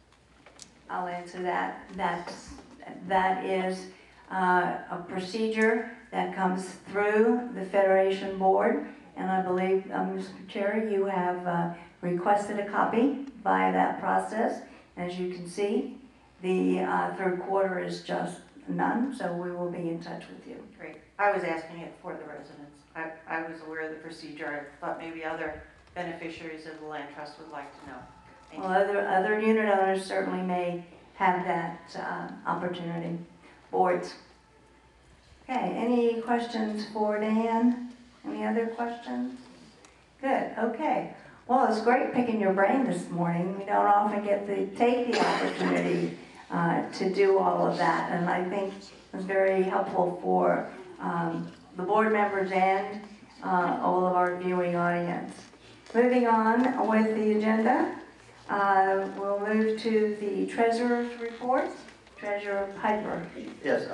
A: I'll answer that. That is a procedure that comes through the Federation Board, and I believe, Mr. Chair, you have requested a copy via that process. As you can see, the third quarter is just none, so we will be in touch with you.
I: Great. I was asking it for the residents. I was aware of the procedure. I thought maybe other beneficiaries of the land trust would like to know. Thank
A: Well, other unit owners certainly may have that opportunity. Boards. Okay, any questions for Dan? Any other questions? Good, okay. Well, it's great picking your brain this morning. We don't often get to take the opportunity to do all of that, and I think it was very helpful for the board members and all of our viewing audience. Moving on with the agenda, we'll move to the treasurer's report. Treasurer Piper.
H: Yes,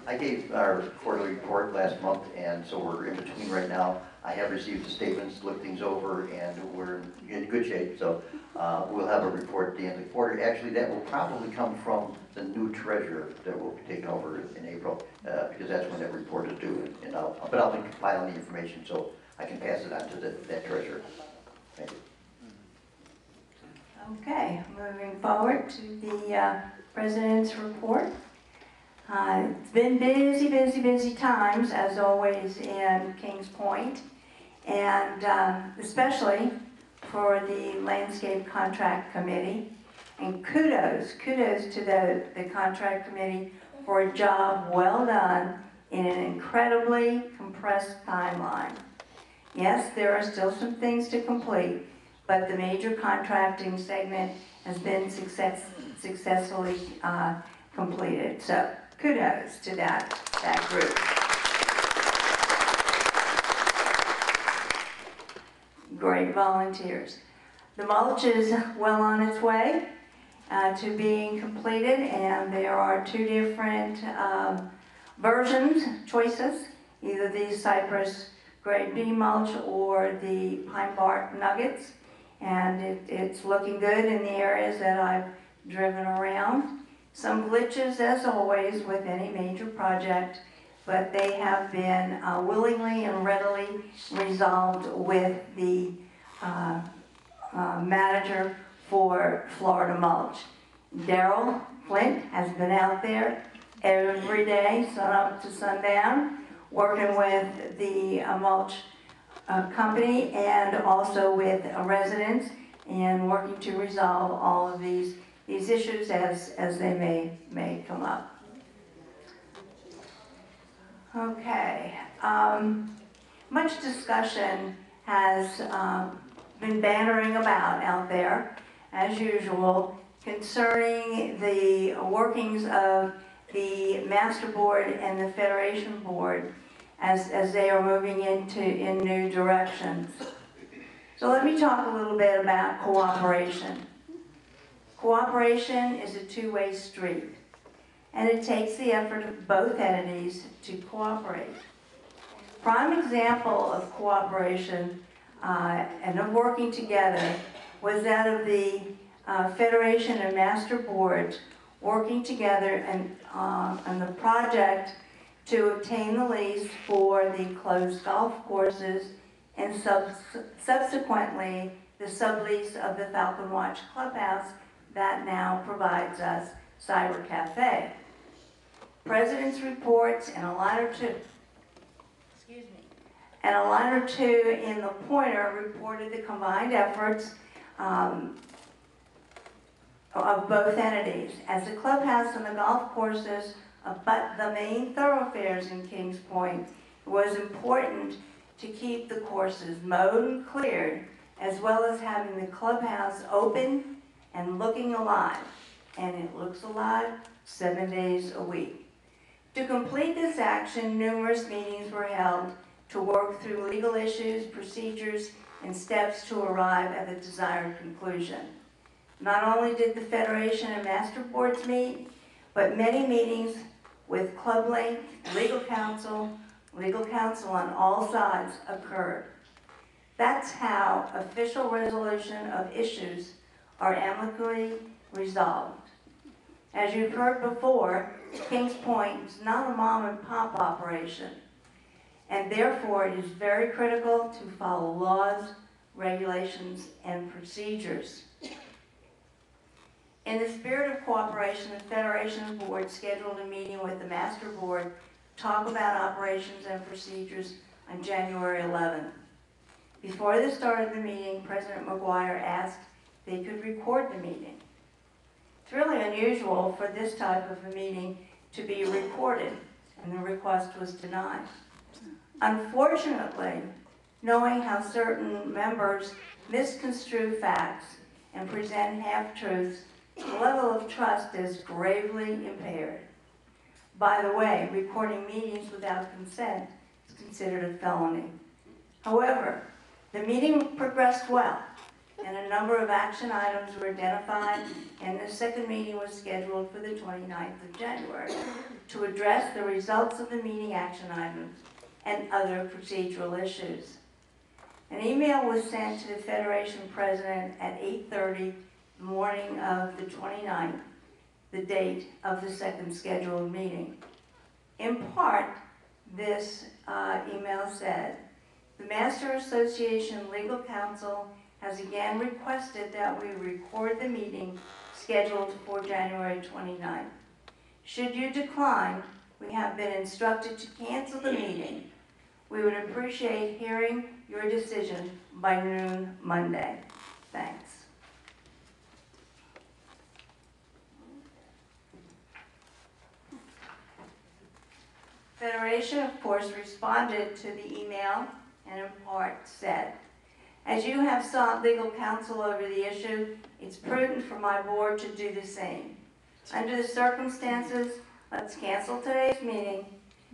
H: I gave our quarterly report last month, and so we're in between right now. I have received the statements, looked things over, and we're in good shape, so we'll have a report at the end of the quarter. Actually, that will probably come from the new treasurer that will be taken over in April, because that's when that report is due. And but I'll be compiling the information so I can pass it on to that treasurer. Thank you.
A: Okay, moving forward to the President's report. It's been busy times, as always, in Kings Point, and especially for the Landscape Contract Committee. And kudos to the Contract Committee for a job well done in an incredibly compressed timeline. Yes, there are still some things to complete, but the major contracting segment has been successfully completed. So kudos to that group. Great volunteers. The mulch is well on its way to being completed, and there are two different choices, either the cypress grade B mulch or the pine bark nuggets. And it's looking good in the areas that I've driven around. Some glitches, as always, with any major project, but they have been willingly and readily resolved with the manager for Florida Mulch. Daryl Flint has been out there every day, sun up to sundown, working with the mulch company and also with residents, and working to resolve all of these issues as they may come up. Okay, much discussion has been bantering about out there, as usual, concerning the workings of the Master Board and the Federation Board as they are moving in new directions. So let me talk a little bit about cooperation. Cooperation is a two-way street, and it takes the effort of both entities to cooperate. Prime example of cooperation and of working together was that of the Federation and Master Boards working together and on the project to obtain the lease for the closed golf courses and subsequently the sublease of the Falcon Watch Clubhouse that now provides us Cyber Cafe. President's reports and a line or two, in the Pointer reported the combined efforts of both entities. As the clubhouse and the golf courses abut the main thoroughfares in Kings Point, it was important to keep the courses mowed and cleared, as well as having the clubhouse open and looking alive. And it looks alive 7 days a week. To complete this action, numerous meetings were held to work through legal issues, procedures, and steps to arrive at the desired conclusion. Not only did the Federation and Master Boards meet, but many meetings with Club Link, legal counsel on all sides occurred. That's how official resolution of issues are amicably resolved. As you've heard before, Kings Point is not a mom and pop operation, and therefore it is very critical to follow laws, regulations, and procedures. In the spirit of cooperation, the Federation Board scheduled a meeting with the Master Board to talk about operations and procedures on January 11th. Before the start of the meeting, President McGuire asked if they could record the meeting. It's really unusual for this type of a meeting to be recorded, and the request was denied. Unfortunately, knowing how certain members misconstrue facts and present half-truths, the level of trust is gravely impaired. By the way, recording meetings without consent is considered a felony. However, The meeting progressed well, and a number of action items were identified, and the second meeting was scheduled for the 29th of January to address the results of the meeting action items and other procedural issues. An email was sent to the Federation President at 8:30 the morning of the 29th, the date of the second scheduled meeting. In part, this email said, "The Master Association Legal Counsel has again requested that we record the meeting scheduled for January 29th. Should you decline, we have been instructed to cancel the meeting. We would appreciate hearing your decision by noon Monday. Thanks." Federation, of course, responded to the email and in part said, "As you have sought legal counsel over the issue, it's prudent for my board to do the same. Under the circumstances, let's cancel today's meeting,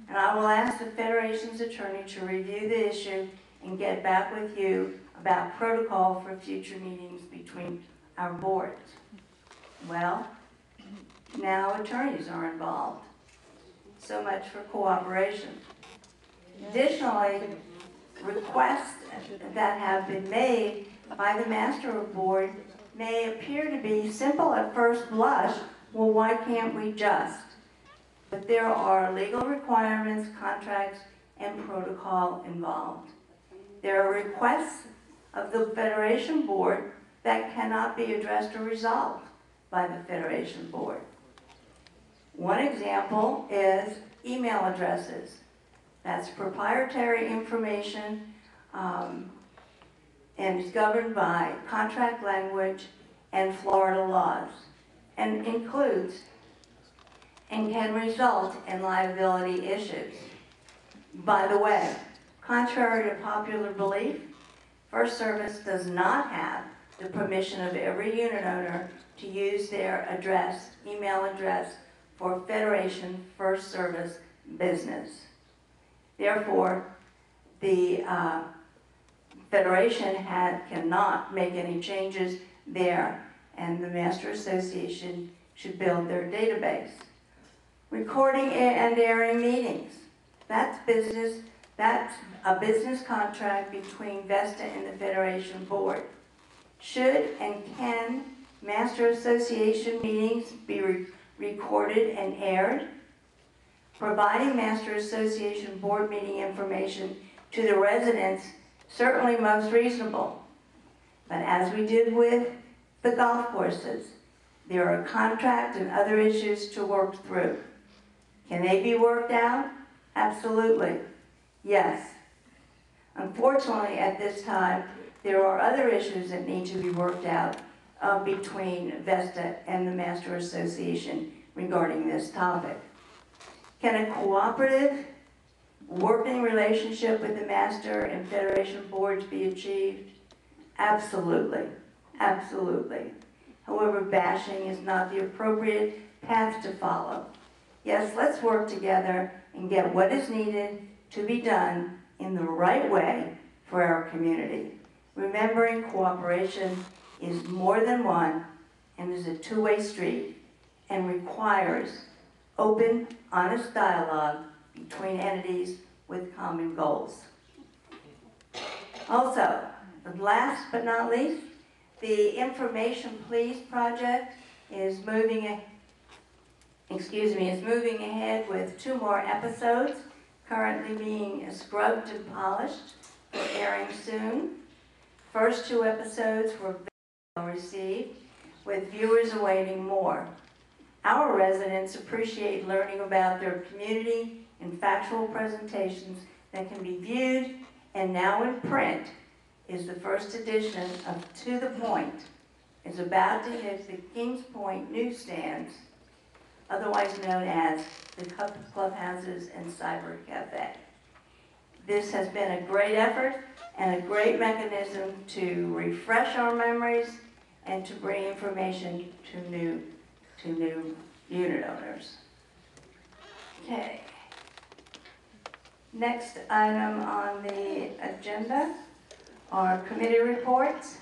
A: and I will ask the Federation's attorney to review the issue and get back with you about protocol for future meetings between our boards." Well, now attorneys are involved. So much for cooperation. Additionally, requests that have been made by the Master Board may appear to be simple at first blush. Well, why can't we just? But there are legal requirements, contracts, and protocol involved. There are requests of the Federation Board that cannot be addressed or resolved by the Federation Board. One example is email addresses. That's proprietary information and is governed by contract language and Florida laws, and includes and can result in liability issues. By the way, contrary to popular belief, First Service does not have the permission of every unit owner to use their address, email address, for Federation First Service business. Therefore, the Federation cannot make any changes there, and the Master Association should build their database. Recording and airing meetings. That's business. That's a business contract between Vesta and the Federation Board. Should and can Master Association meetings be recorded and aired? Providing Master Association Board meeting information to the residents certainly most reasonable. But as we did with the golf courses, there are contract and other issues to work through. Can they be worked out? Absolutely. Yes. Unfortunately, at this time, there are other issues that need to be worked out between Vesta and the Master Association regarding this topic. Can a cooperative working relationship with the Master and Federation boards be achieved? Absolutely. Absolutely. However, bashing is not the appropriate path to follow. Yes, let's work together and get what is needed to be done in the right way for our community. Remembering cooperation is more than one and is a two-way street and requires open, honest dialogue between entities with common goals. Also, last but not least, the Information Please project is moving ahead with 2 more episodes, currently being scrubbed and polished for airing soon. First 2 episodes were very well received, with viewers awaiting more. Our residents appreciate learning about their community in factual presentations that can be viewed, and now in print is the first edition of To the Point. It's about to hit the Kings Point newsstands, otherwise known as the clubhouses and cyber cafe. This has been a great effort and a great mechanism to refresh our memories and to bring information to new unit owners. Okay. Next item on the agenda Our committee reports.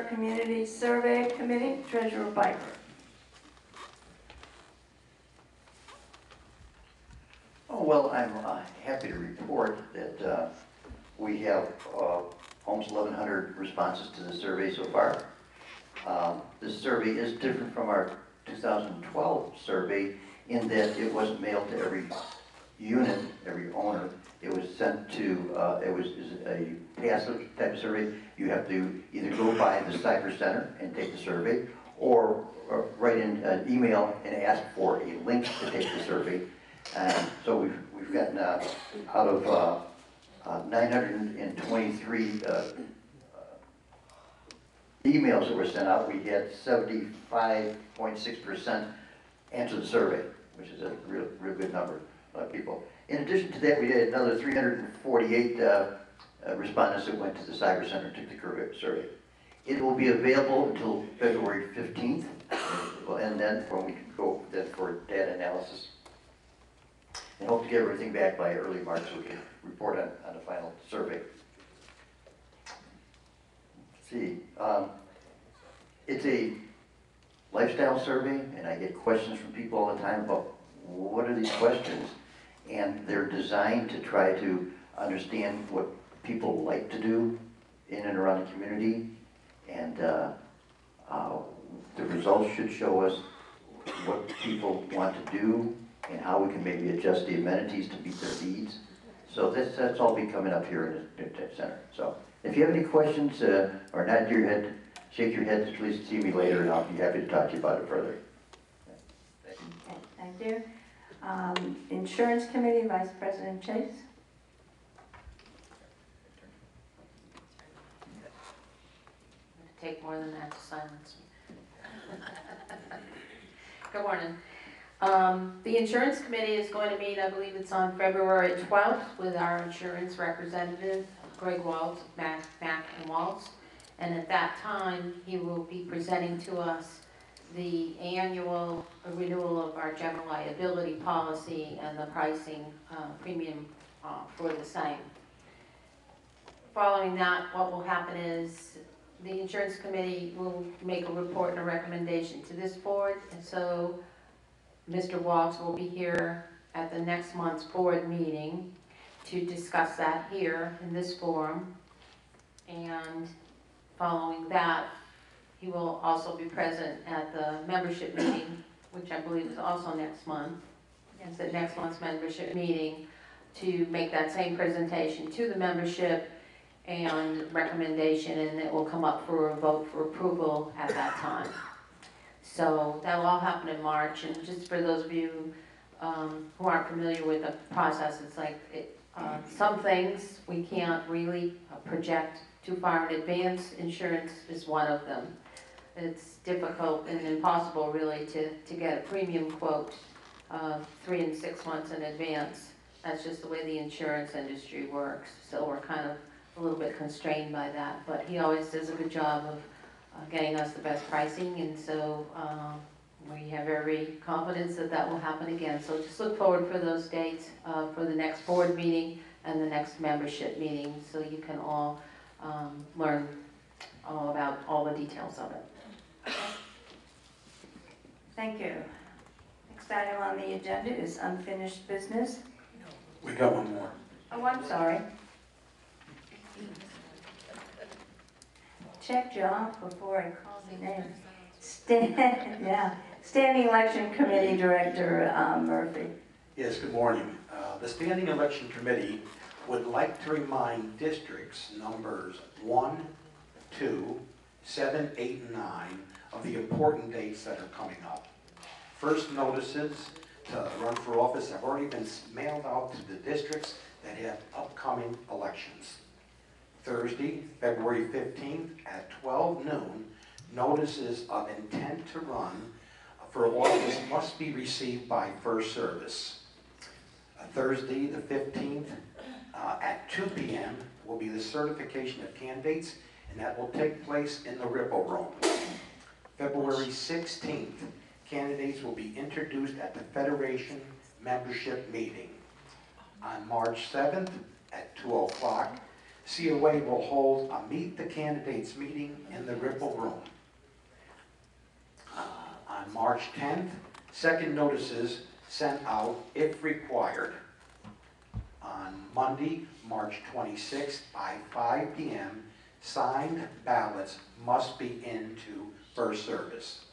A: Community Survey Committee, Treasurer Piper.
H: Oh, well, I'm happy to report that we have almost 1,100 responses to the survey so far. This survey is different from our 2012 survey in that it wasn't mailed to every unit, every owner. It was sent to, it was a passive type of survey. You have to either go by the Cyber Center and take the survey, or write in an email and ask for a link to take the survey. So we've gotten out of 923 emails that were sent out, we had 75.6% answer the survey, which is a real good number of people. In addition to that, we had another 348 respondents that went to the Cyber Center and took the survey. It will be available until February 15th, and then when we can go then for data analysis. And hope to get everything back by early March so we can report on the final survey. Let's see, it's a lifestyle survey, and I get questions from people all the time about what are these questions, and they're designed to try to understand what people like to do in and around the community, and the results should show us what people want to do and how we can maybe adjust the amenities to meet their needs. So that's all be coming up here in the center. So if you have any questions or nod your head, shake your head, please see me later and I'll be happy to talk to you about it further.
A: Thank you. Insurance Committee, Vice President Chase.
J: Take more than that to silence me. Good morning. The Insurance Committee is going to meet, I believe it's on February 12th, with our insurance representative, Greg Waltz, Mac and Waltz. And at that time, he will be presenting to us the annual renewal of our general liability policy and the pricing premium for the same. Following that, what will happen is the Insurance Committee will make a report and a recommendation to this board, and so Mr. Waltz will be here at the next month's board meeting to discuss that here in this forum. And following that, he will also be present at the membership meeting, which I believe is also next month. It's at next month's membership meeting to make that same presentation to the membership and recommendation, and it will come up for a vote for approval at that time. So that will all happen in March, and just for those of you who aren't familiar with the process, it's like some things we can't really project too far in advance. Insurance is one of them. It's difficult and impossible really to get a premium quote 3 and 6 months in advance. That's just the way the insurance industry works. So we're kind of a little bit constrained by that, but he always does a good job of getting us the best pricing, and so we have every confidence that that will happen again. So just look forward for those dates for the next board meeting and the next membership meeting, so you can all learn all about all the details of it.
A: Thank you. Next item on the agenda is unfinished business.
K: We got one more.
A: Oh, I'm sorry. Check you off before I call your name. Standing Election Committee Director Murphy.
K: Yes, good morning. The Standing Election Committee would like to remind districts numbers 1, 2, 7, 8, and 9 of the important dates that are coming up. First notices to run for office have already been mailed out to the districts that have upcoming elections. Thursday, February 15th at 12 noon, notices of intent to run for office must be received by first service. Thursday, the 15th at 2 p.m. will be the certification of candidates, and that will take place in the Ripple Room. February 16th, candidates will be introduced at the Federation membership meeting. On March 7th at 2 o'clock, COA will hold a Meet the Candidates meeting in the Ripple Room. On March 10th, second notices sent out if required. On Monday, March 26th by 5 p.m., signed ballots must be into first service.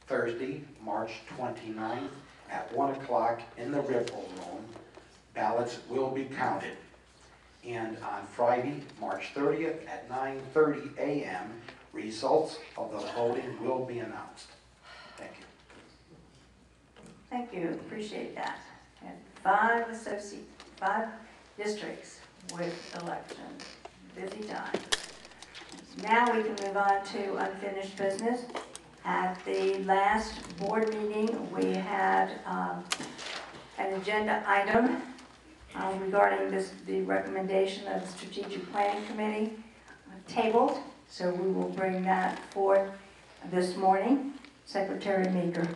K: Thursday, March 29th at 1 o'clock in the Ripple Room, ballots will be counted. And on Friday, March 30th at 9:30 a.m., results of the voting will be announced. Thank you.
A: Thank you, appreciate that. And 5 districts with elections, busy time. Now we can move on to unfinished business. At the last board meeting, we had an agenda item regarding the recommendation of the Strategic Planning Committee tabled. So we will bring that forth this morning. Secretary Meeker.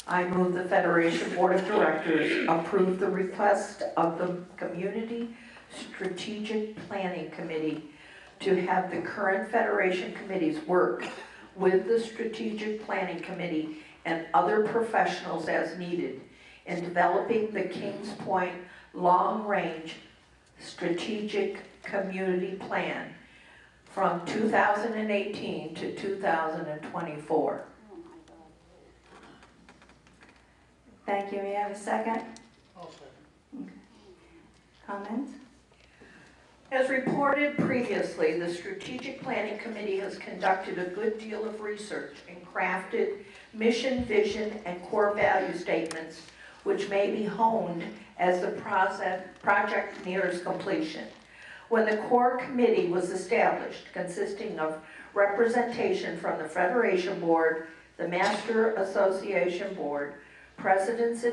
C: I move the Federation Board of Directors approve the request of the Community Strategic Planning Committee to have the current Federation committees work with the Strategic Planning Committee and other professionals as needed in developing the Kings Point Long Range Strategic Community Plan from 2018 to 2024.
A: Thank you. May I have a second? I'll second. Okay. Comments?
C: As reported previously, the Strategic Planning Committee has conducted a good deal of research and crafted mission, vision, and core value statements, which may be honed as the project nears completion. When the core committee was established, consisting of representation from the Federation Board, the Master Association Board, residents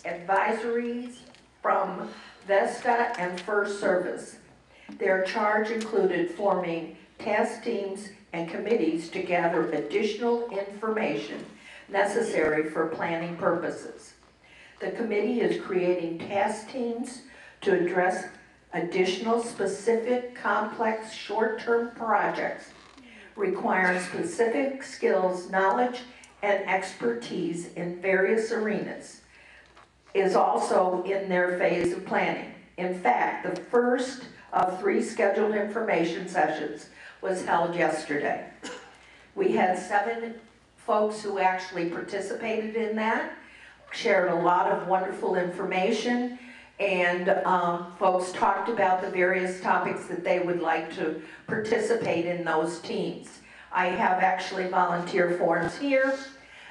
C: advisories from Vesta and First Service. Their charge included forming task teams and committees to gather additional information necessary for planning purposes. The committee is creating task teams to address additional specific, complex, short-term projects requiring specific skills, knowledge, and expertise in various arenas is also in their phase of planning. In fact, the first of 3 scheduled information sessions was held yesterday. We had 7 folks who actually participated in that, shared a lot of wonderful information, and folks talked about the various topics that they would like to participate in those teams. I have actually volunteer forms here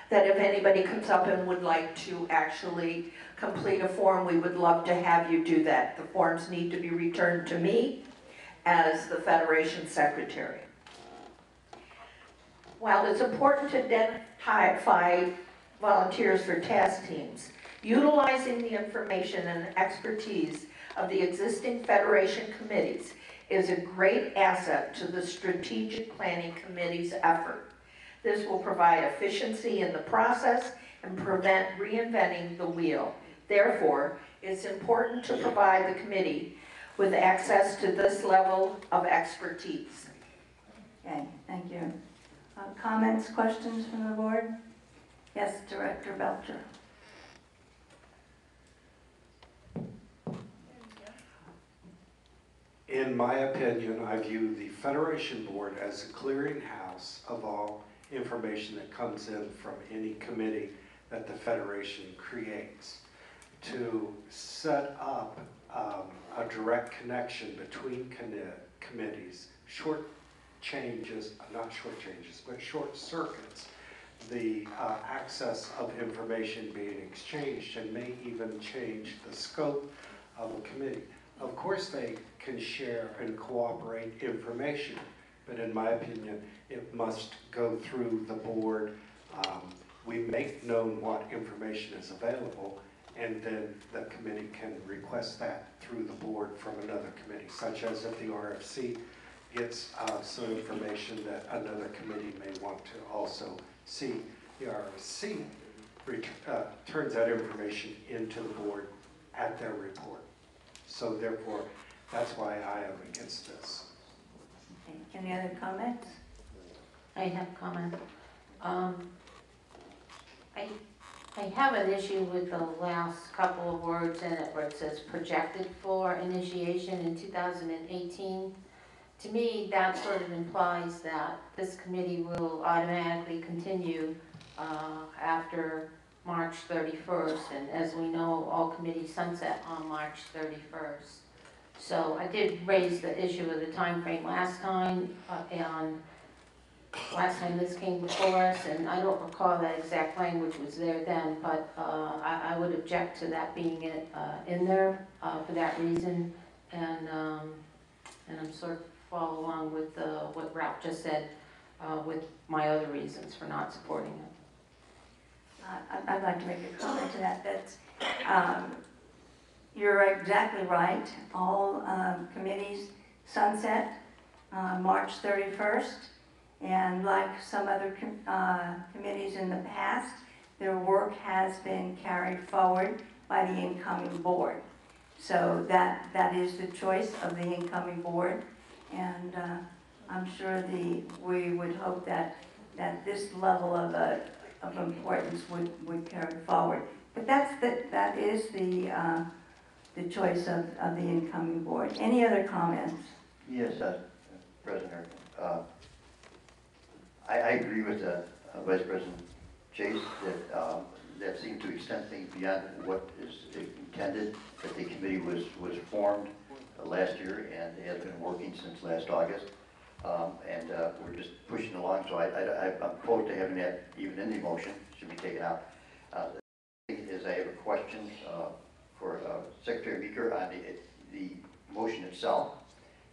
C: that if anybody comes up and would like to actually complete a form, we would love to have you do that. The forms need to be returned to me as the Federation Secretary. While it's important to identify volunteers for task teams, utilizing the information and expertise of the existing Federation committees is a great asset to the Strategic Planning Committee's effort. This will provide efficiency in the process and prevent reinventing the wheel. Therefore, it's important to provide the committee with access to this level of expertise.
A: Okay, thank you. Comments, questions from the board? Yes, Director Belcher.
L: In my opinion, I view the Federation Board as a clearinghouse of all information that comes in from any committee that the Federation creates. To set up a direct connection between committees, short circuits the access of information being exchanged and may even change the scope of a committee. Of course, they can share and cooperate information, but in my opinion, it must go through the board. We make known what information is available, and then the committee can request that through the board from another committee, such as if the RFC gets some information that another committee may want to also see. The RFC turns that information into the board at their report. So therefore, That's why I am against this.
A: Okay, any other comments?
J: I have a comment. I have an issue with the last couple of words in it where it says projected for initiation in 2018. To me, that sort of implies that this committee will automatically continue after March 31st. And as we know, all committees sunset on March 31st. So I did raise the issue of the time frame last time, and last time this came before us, and I don't recall that exact language was there then, but I would object to that being in there for that reason, and I'm sort of follow along with what Ralph just said with my other reasons for not supporting it.
A: I'd like to make a comment to that. That's, you're exactly right. All committees sunset March 31st. And like some other committees in the past, their work has been carried forward by the incoming board. So that is the choice of the incoming board. And I'm sure we would hope that this level of importance would carry forward. But that is the choice of the incoming board. Any other comments?
H: Yes, President Harkin. I agree with Vice President Chase that that seemed to extend things beyond what is intended, that the committee was formed last year and has been working since last August. And we're just pushing along, so I'm opposed to having that even in the motion, should be taken out. Is I have a question for Secretary Meeker on the motion itself.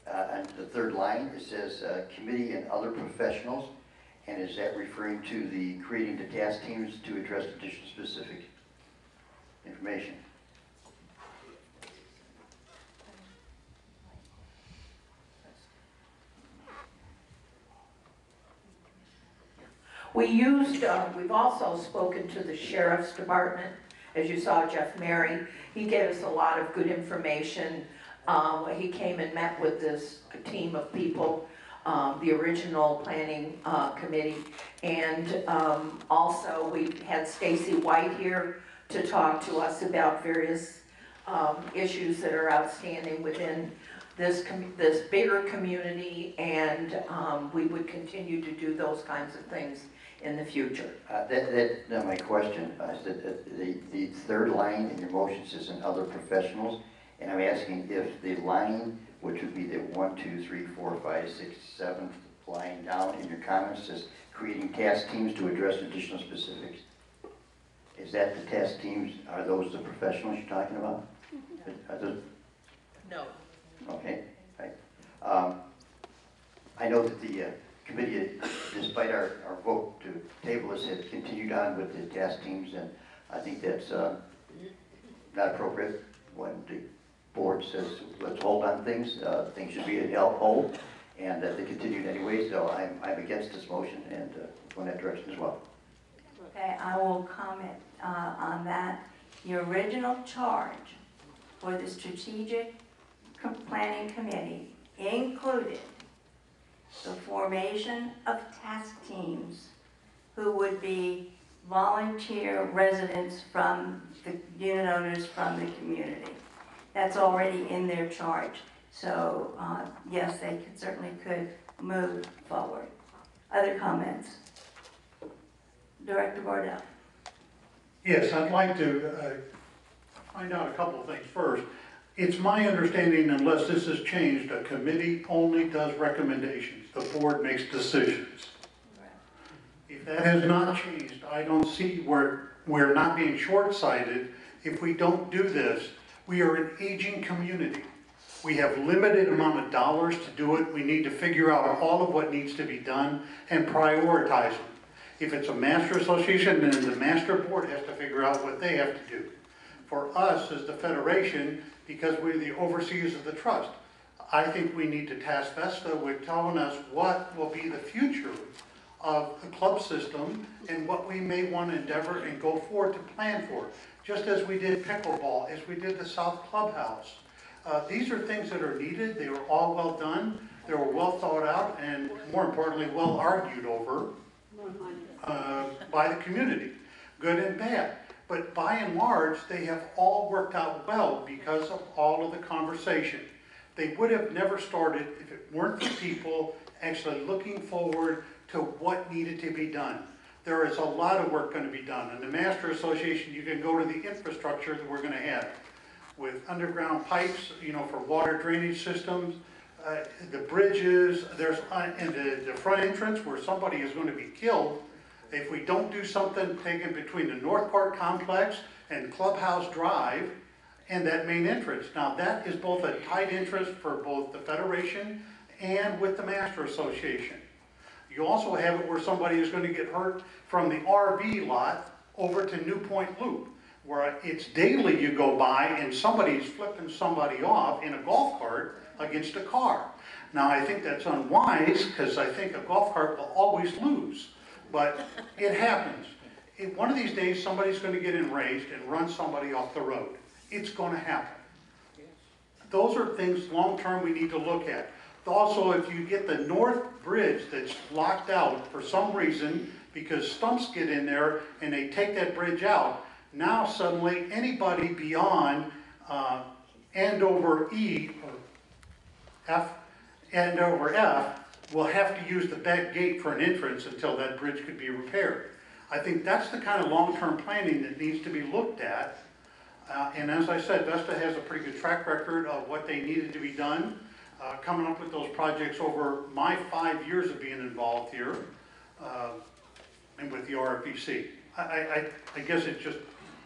H: On the third line, it says committee and other professionals, and is that referring to the creating the task teams to address additional specific information?
C: We've also spoken to the Sheriff's Department. As you saw, Jeff Mary, he gave us a lot of good information. He came and met with this team of people, the original planning committee. And also we had Stacy White here to talk to us about various issues that are outstanding within this bigger community, and we would continue to do those kinds of things in the future.
H: That's my question. The third line in your motion says and other professionals, and I'm asking if the line, which would be the 1, 2, 3, 4, 5, 6, 7th line down in your comments, says creating task teams to address additional specifics. Is that the task teams? Are those the professionals you're talking about? Are those?
C: No.
H: Okay. Right. I know that the committee, despite our vote to table this, has continued on with the task teams, and I think that's not appropriate when the board says let's hold on things. Things should be held hold, and that they continued anyway. So I'm against this motion and go in that direction as well.
A: Okay, I will comment on that. The original charge for the Strategic Planning Committee included the formation of task teams who would be volunteer residents from the unit owners from the community. That's already in their charge. So yes, they certainly could move forward. Other comments? Director Bardell.
D: Yes, I'd like to find out a couple of things. First, it's my understanding, unless this has changed, a committee only does recommendations. The board makes decisions. If that has not changed, I don't see where we're not being short-sighted if we don't do this. We are an aging community. We have limited amount of dollars to do it. We need to figure out all of what needs to be done and prioritize them. If it's a master association, then the master board has to figure out what they have to do. For us as the federation, because we're the overseers of the trust, I think we need to task Vesta with telling us what will be the future of the club system and what we may want to endeavor and go forward to plan for. Just as we did pickleball, as we did the South Clubhouse. These are things that are needed. They were all well done. They were well thought out and, more importantly, well argued over by the community, good and bad. But by and large, they have all worked out well because of all of the conversation. They would have never started if it weren't for people actually looking forward to what needed to be done. There is a lot of work going to be done. In the Master Association, you can go to the infrastructure that we're going to have with underground pipes, for water drainage systems, the bridges, there's, and the front entrance where somebody is going to be killed. If we don't do something taken between the North Park Complex and Clubhouse Drive and that main entrance. Now that is both a tight interest for both the Federation and with the Master Association. You also have it where somebody is going to get hurt from the RV lot over to New Point Loop, where it's daily you go by and somebody's flipping somebody off in a golf cart against a car. Now I think that's unwise because I think a golf cart will always lose, but it happens. One of these days somebody's going to get enraged and run somebody off the road. It's going to happen. Those are things long-term we need to look at. Also, if you get the North Bridge that's locked out for some reason because stumps get in there and they take that bridge out, now suddenly anybody beyond Andover E or F, Andover F will have to use the back gate for an entrance until that bridge could be repaired. I think that's the kind of long-term planning that needs to be looked at. And as I said, Vesta has a pretty good track record of what they needed to be done. Coming up with those projects over my 5 years of being involved here and with the RFPC. I guess it's just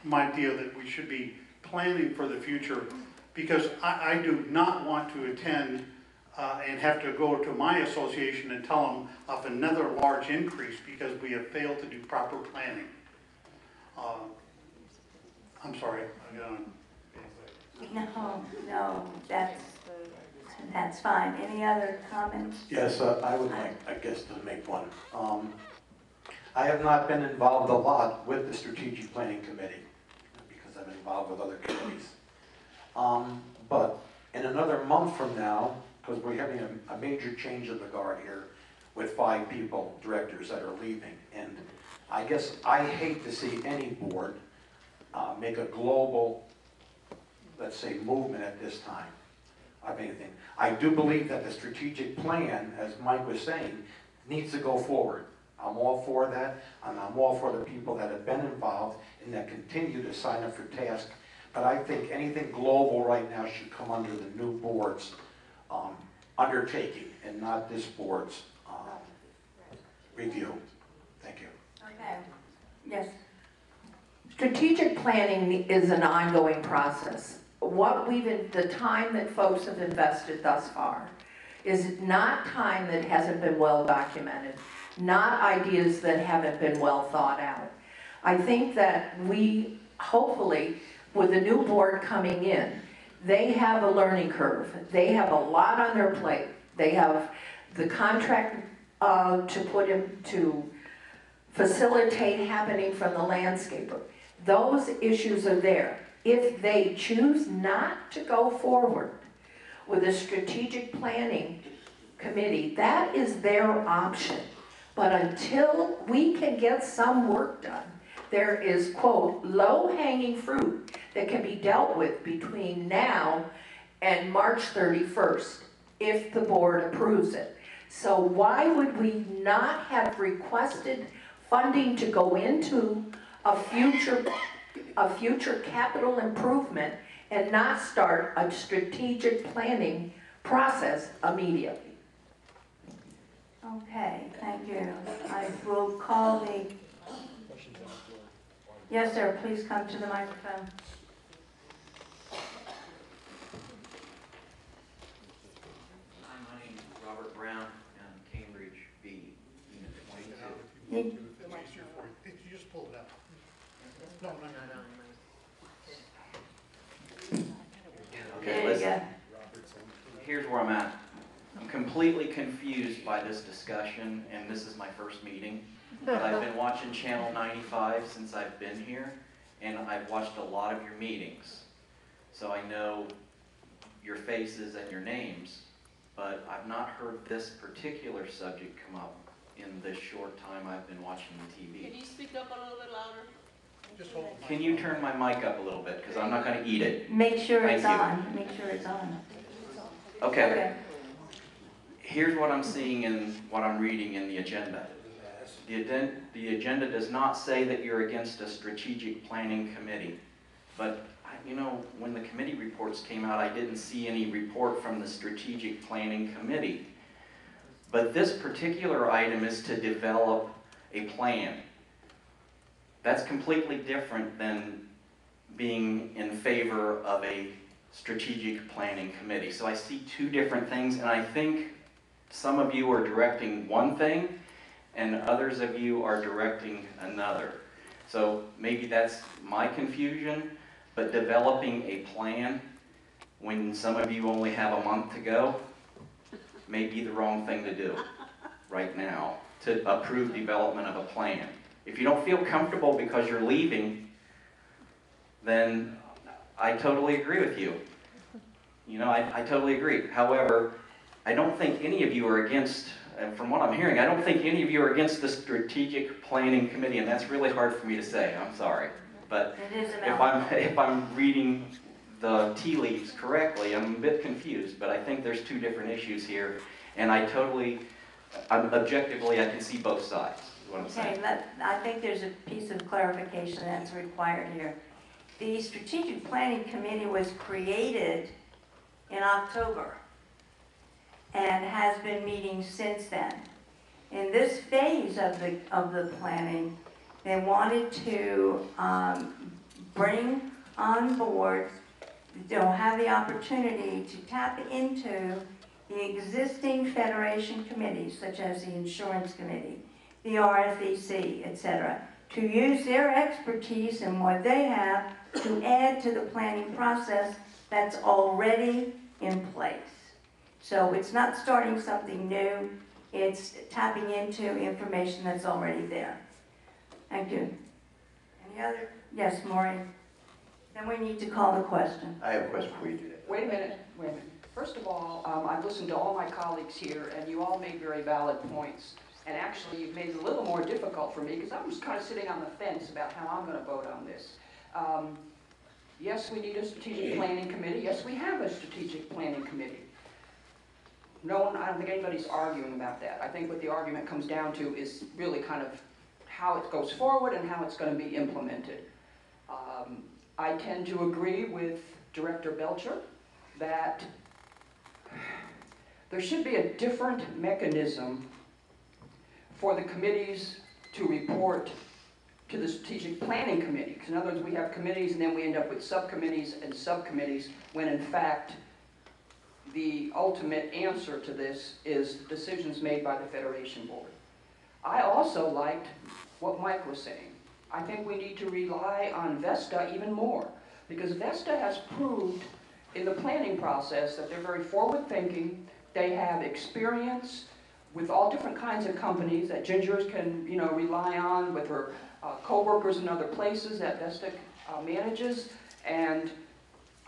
D: my deal that we should be planning for the future because I do not want to attend and have to go to my association and tell them of another large increase because we have failed to do proper planning. I'm sorry.
A: No, that's fine. Any other comments?
K: Yes, I would like, I guess, to make one. I have not been involved a lot with the Strategic Planning Committee because I've been involved with other committees. But in another month from now, because we're having a major change of the guard here with 5 people, directors that are leaving, and I guess I hate to see any board make a global, let's say, movement at this time of anything. I do believe that the strategic plan, as Mike was saying, needs to go forward. I'm all for that, and I'm all for the people that have been involved and that continue to sign up for tasks. But I think anything global right now should come under the new board's undertaking and not this board's review. Thank you.
A: Okay. Yes.
C: Strategic planning is an ongoing process. The time that folks have invested thus far is not time that hasn't been well documented, not ideas that haven't been well thought out. I think that we, hopefully, with the new board coming in, they have a learning curve. They have a lot on their plate. They have the contract to facilitate happening from the landscaper. Those issues are there. If they choose not to go forward with a strategic planning committee, that is their option. But until we can get some work done, there is, quote, low-hanging fruit that can be dealt with between now and March 31st, if the board approves it. So why would we not have requested funding to go into a future capital improvement and not start a strategic planning process immediately?
A: Okay, thank you. I will call the... Yes, sir, please come to the microphone.
M: Hi, my name is Robert Brown, and Cambridge B, Unit 22.
D: You just pull it out. No.
M: Okay, listen. Here's where I'm at. I'm completely confused by this discussion, and this is my first meeting. But I've been watching Channel 95 since I've been here, and I've watched a lot of your meetings. So I know your faces and your names, but I've not heard this particular subject come up in this short time I've been watching the TV.
N: Can you speak up a little bit louder?
D: Just hold the mic.
M: Can you turn my mic up a little bit, because I'm not going to eat it.
A: Make sure it's
M: Thank you.
A: on, make sure it's on.
M: Okay. Here's what I'm seeing and what I'm reading in the agenda. The agenda does not say that you're against a strategic planning committee, but you know, when the committee reports came out, I didn't see any report from the strategic planning committee. But this particular item is to develop a plan. That's completely different than being in favor of a strategic planning committee. So I see two different things, and I think some of you are directing one thing, and others of you are directing another. So maybe that's my confusion, but developing a plan when some of you only have a month to go may be the wrong thing to do right now, to approve development of a plan. If you don't feel comfortable because you're leaving, then I totally agree with you. You know, I totally agree. However, I don't think any of you are against, and from what I'm hearing, I don't think any of you are against the strategic planning committee, and that's really hard for me to say, I'm sorry. But
A: It is
M: if I'm reading the tea leaves correctly, I'm a bit confused, but I think there's two different issues here, and objectively, I can see both sides, is what I'm saying.
A: Okay, I think there's a piece of clarification that's required here. The Strategic Planning Committee was created in October and has been meeting since then. In this phase of the planning, they wanted to bring on board, they'll have the opportunity to tap into the existing Federation committees, such as the Insurance Committee, the RFEC, etc., to use their expertise and what they have to add to the planning process that's already in place. So it's not starting something new, it's tapping into information that's already there. Thank you. Any other? Yes, Maureen. Then we need to call the question.
H: I have a question for you.
O: Wait a minute. First of all, I've listened to all my colleagues here, and you all made very valid points. And actually, you've made it a little more difficult for me, because I'm just kind of sitting on the fence about how I'm going to vote on this. Yes, we need a strategic planning committee. Yes, we have a strategic planning committee. I don't think anybody's arguing about that. I think what the argument comes down to is really kind of how it goes forward and how it's going to be implemented. I tend to agree with Director Belcher that there should be a different mechanism for the committees to report to the Strategic Planning Committee. Because in other words, we have committees and then we end up with subcommittees and subcommittees, when in fact the ultimate answer to this is decisions made by the Federation Board. I also liked what Mike was saying. I think we need to rely on VESTA even more, because VESTA has proved in the planning process that they're very forward-thinking. They have experience with all different kinds of companies that Ginger can, rely on with her co-workers in other places that VESTA manages. And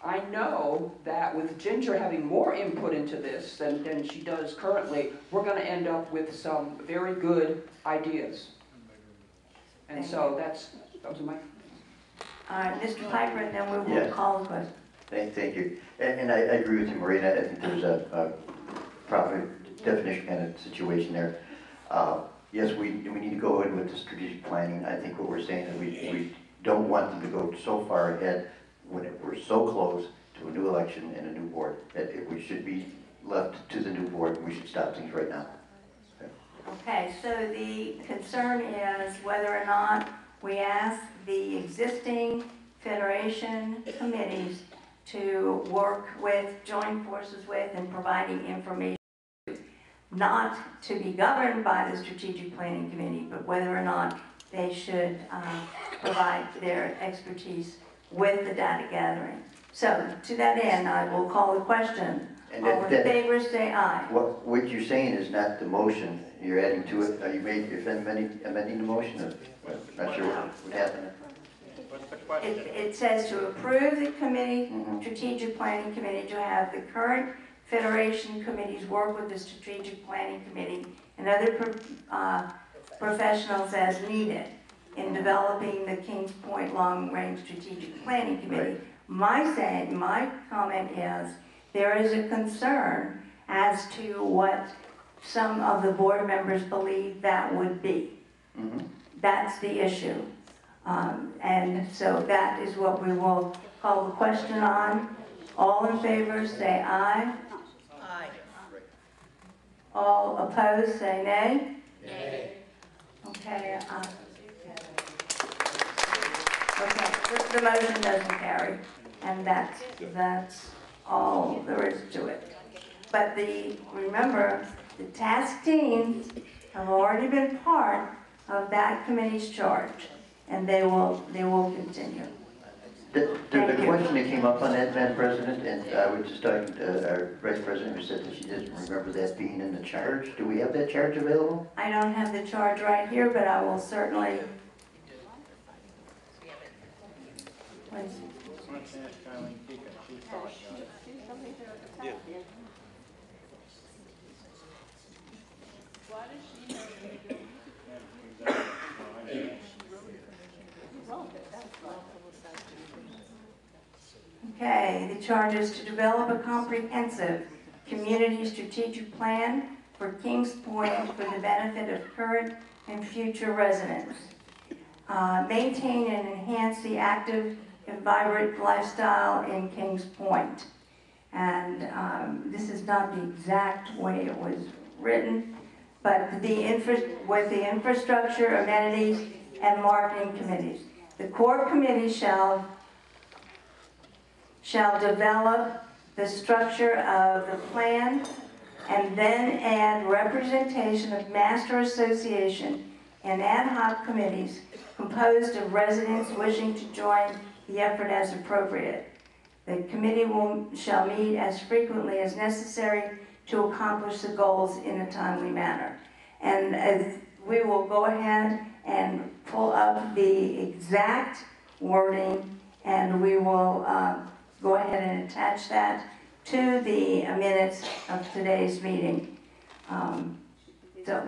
O: I know that with Ginger having more input into this than she does currently, we're going to end up with some very good ideas. And so those are my...
A: All right, Mr. Piper, and then we will
H: Yes.
A: call the question.
H: Thank you. And I agree with you, Maureen. I think there's a proper definition kind of situation there. Yes, we need to go ahead with the strategic planning. I think what we're saying is we don't want them to go so far ahead when we're so close to a new election and a new board. That we should be left to the new board, and we should stop things right now.
A: Okay, so the concern is whether or not we ask the existing Federation committees to work with, join forces with, and providing information, not to be governed by the Strategic Planning Committee, but whether or not they should provide their expertise with the data gathering. So, to that end, I will call the question. All in favor, say aye.
H: What you're saying is not the motion. You're adding to it. Are you amending the motion? Not sure what happened.
F: What's the question?
A: It says to approve the committee, strategic planning committee, to have the current Federation committees work with the strategic planning committee and other professionals as needed in developing the Kings Point Long Range Strategic Planning Committee. My comment is, there is a concern as to what some of the board members believe that would be. That's the issue. And so that is what we will call the question on. All in favor, say aye.
C: Aye.
A: All opposed, say nay. Nay. Okay, okay, the motion doesn't carry, and that's all there is to it. But remember, the task teams have already been part of that committee's charge, and they will continue.
H: The question that came up on that, Madam President, and I was just talking to our Vice President who said that she doesn't remember that being in the charge. Do we have that charge available?
A: I don't have the charge right here, but I will certainly. Okay, the charge is to develop a comprehensive community strategic plan for Kings Point for the benefit of current and future residents. Maintain and enhance the active and vibrant lifestyle in Kings Point. And this is not the exact way it was written, but with the infrastructure, amenities, and marketing committees. The core committee shall develop the structure of the plan and then add representation of master association and ad hoc committees composed of residents wishing to join the effort as appropriate. The committee shall meet as frequently as necessary to accomplish the goals in a timely manner. And we will go ahead and pull up the exact wording, and we will go ahead and attach that to the minutes of today's meeting. So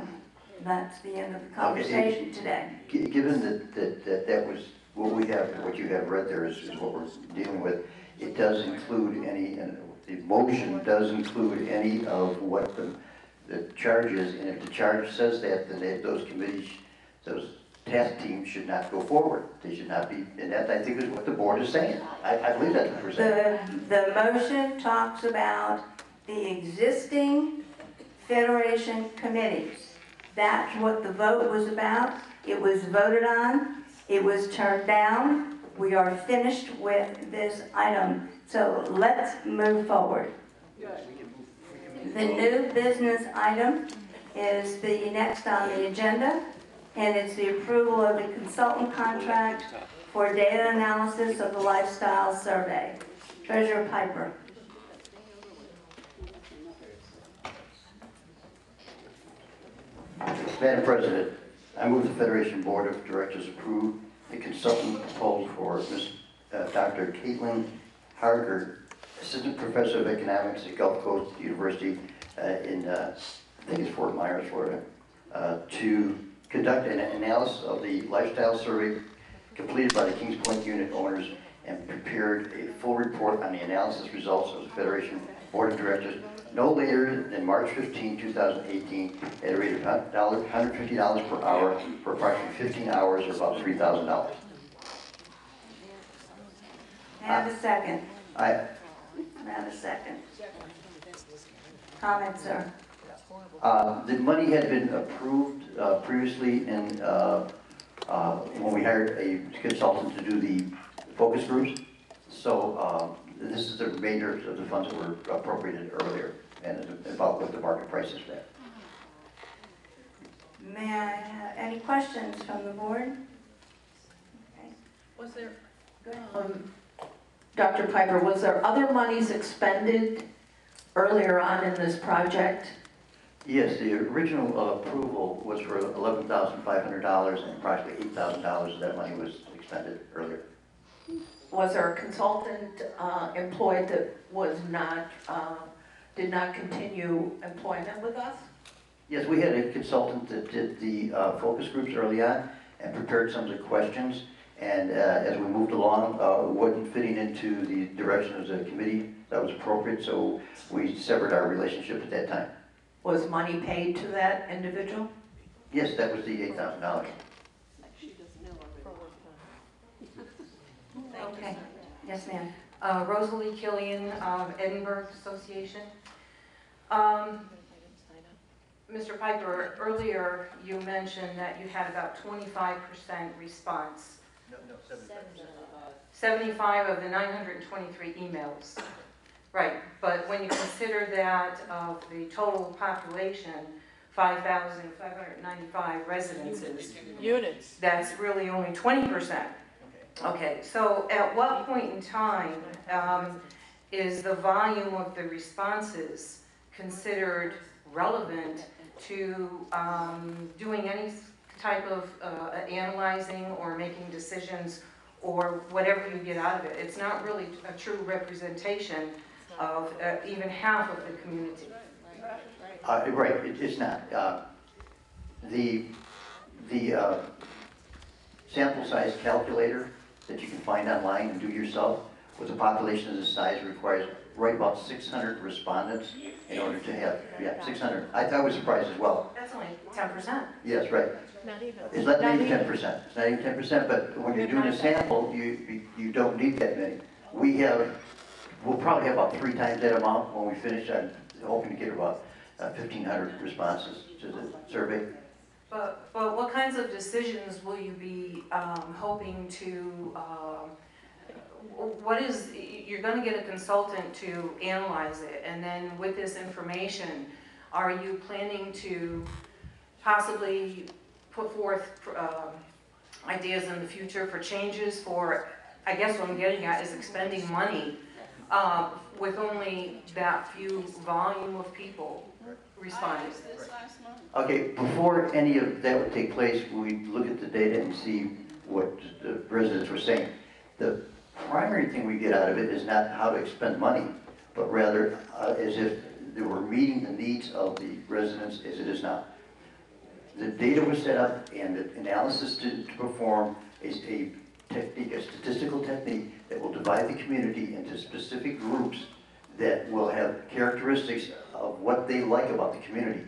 A: that's the end of the conversation today.
H: Given that was what you have read there is what we're dealing with, it does include any, and the motion does include any of what the charge is, and if the charge says that, then those committees, those task teams should not go forward. They should not be, and that I think is what the board is saying. I believe that's what we're saying.
A: The motion talks about the existing Federation committees. That's what the vote was about. It was voted on. It was turned down. We are finished with this item. So let's move forward. The new business item is the next on the agenda, and it's the approval of the consultant contract for data analysis of the lifestyle survey. Treasurer Piper.
H: Madam President, I move the Federation Board of Directors approve the consultant proposal for Ms. Dr. Caitlin Harger, Assistant Professor of Economics at Gulf Coast University in, I think it's Fort Myers, Florida, to conduct an analysis of the lifestyle survey completed by the Kings Point unit owners and prepared a full report on the analysis results of the Federation Board of Directors no later than March 15, 2018 at a rate of $150 per hour for approximately 15 hours or about $3,000.
A: May I have a second?
H: I
A: have a second. Comment, sir.
H: The money had been approved previously in, when we hired a consultant to do the focus groups. So this is the remainder of the funds that were appropriated earlier and about what the market price is for that.
A: May I have any questions from the board? Okay.
C: Was there, Dr. Piper, was there other monies expended earlier on in this project?
H: Yes, the original approval was for $11,500 and approximately $8,000 of that money was expended earlier.
C: was there a consultant employed that was not, did not continue employment with us?
H: Yes, we had a consultant that did the focus groups early on and prepared some of the questions. And as we moved along, it wasn't fitting into the direction of the committee that was appropriate, so we severed our relationship at that time.
C: Was money paid to that individual?
H: Yes, that was the $8,000.
A: Okay. Yes, ma'am.
N: Rosalie Killian of Edinburgh Association. Mr. Piper, earlier you mentioned that you had about 25% response.
H: No, 75%.
N: 75 of the 923 emails. Right, but when you consider that of the total population, 5,595 residences.
P: Units.
N: That's really only 20%. Okay, so at what point in time is the volume of the responses considered relevant to doing any type of analyzing or making decisions or whatever you get out of it? It's not really a true representation of even half of the community.
H: Right, it's not. The sample size calculator that you can find online and do yourself with a population of this size requires right about 600 respondents in order to have, 600. I was surprised as well.
N: That's only 10%.
H: Yes, right.
P: Not even.
H: It's not even 10%. It's not even 10%, but when you're doing a sample, you don't need that many. We'll probably have about 3 times that amount when we finish. I'm hoping to get about 1,500 responses to the survey.
N: But what kinds of decisions will you be hoping to, you're going to get a consultant to analyze it, and then with this information, are you planning to possibly put forth ideas in the future for changes for, I guess what I'm getting at is expending money with only that few volume of people responding?
H: Okay, before any of that would take place, we look at the data and see what the residents were saying. The primary thing we get out of it is not how to expend money, but rather as if they were meeting the needs of the residents as it is now. The data was set up and the analysis to perform is a technique, a statistical technique that will divide the community into specific groups that will have characteristics of what they like about the community.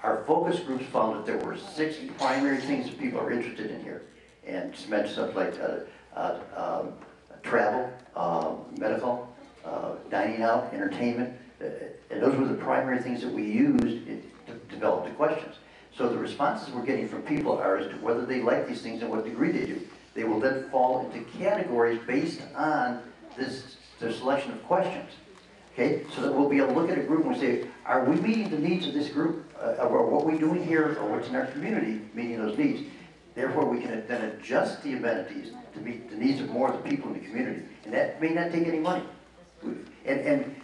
H: Our focus groups found that there were 6 primary things that people are interested in here. And it's mentioned stuff like travel, medical, dining out, entertainment. And those were the primary things that we used to develop the questions. So the responses we're getting from people are as to whether they like these things and what degree they do. They will then fall into categories based on their selection of questions. Okay, so that we'll be able to look at a group and we say, are we meeting the needs of this group? Or what we're doing here or what's in our community meeting those needs? Therefore, we can then adjust the amenities to meet the needs of more of the people in the community. And that may not take any money. And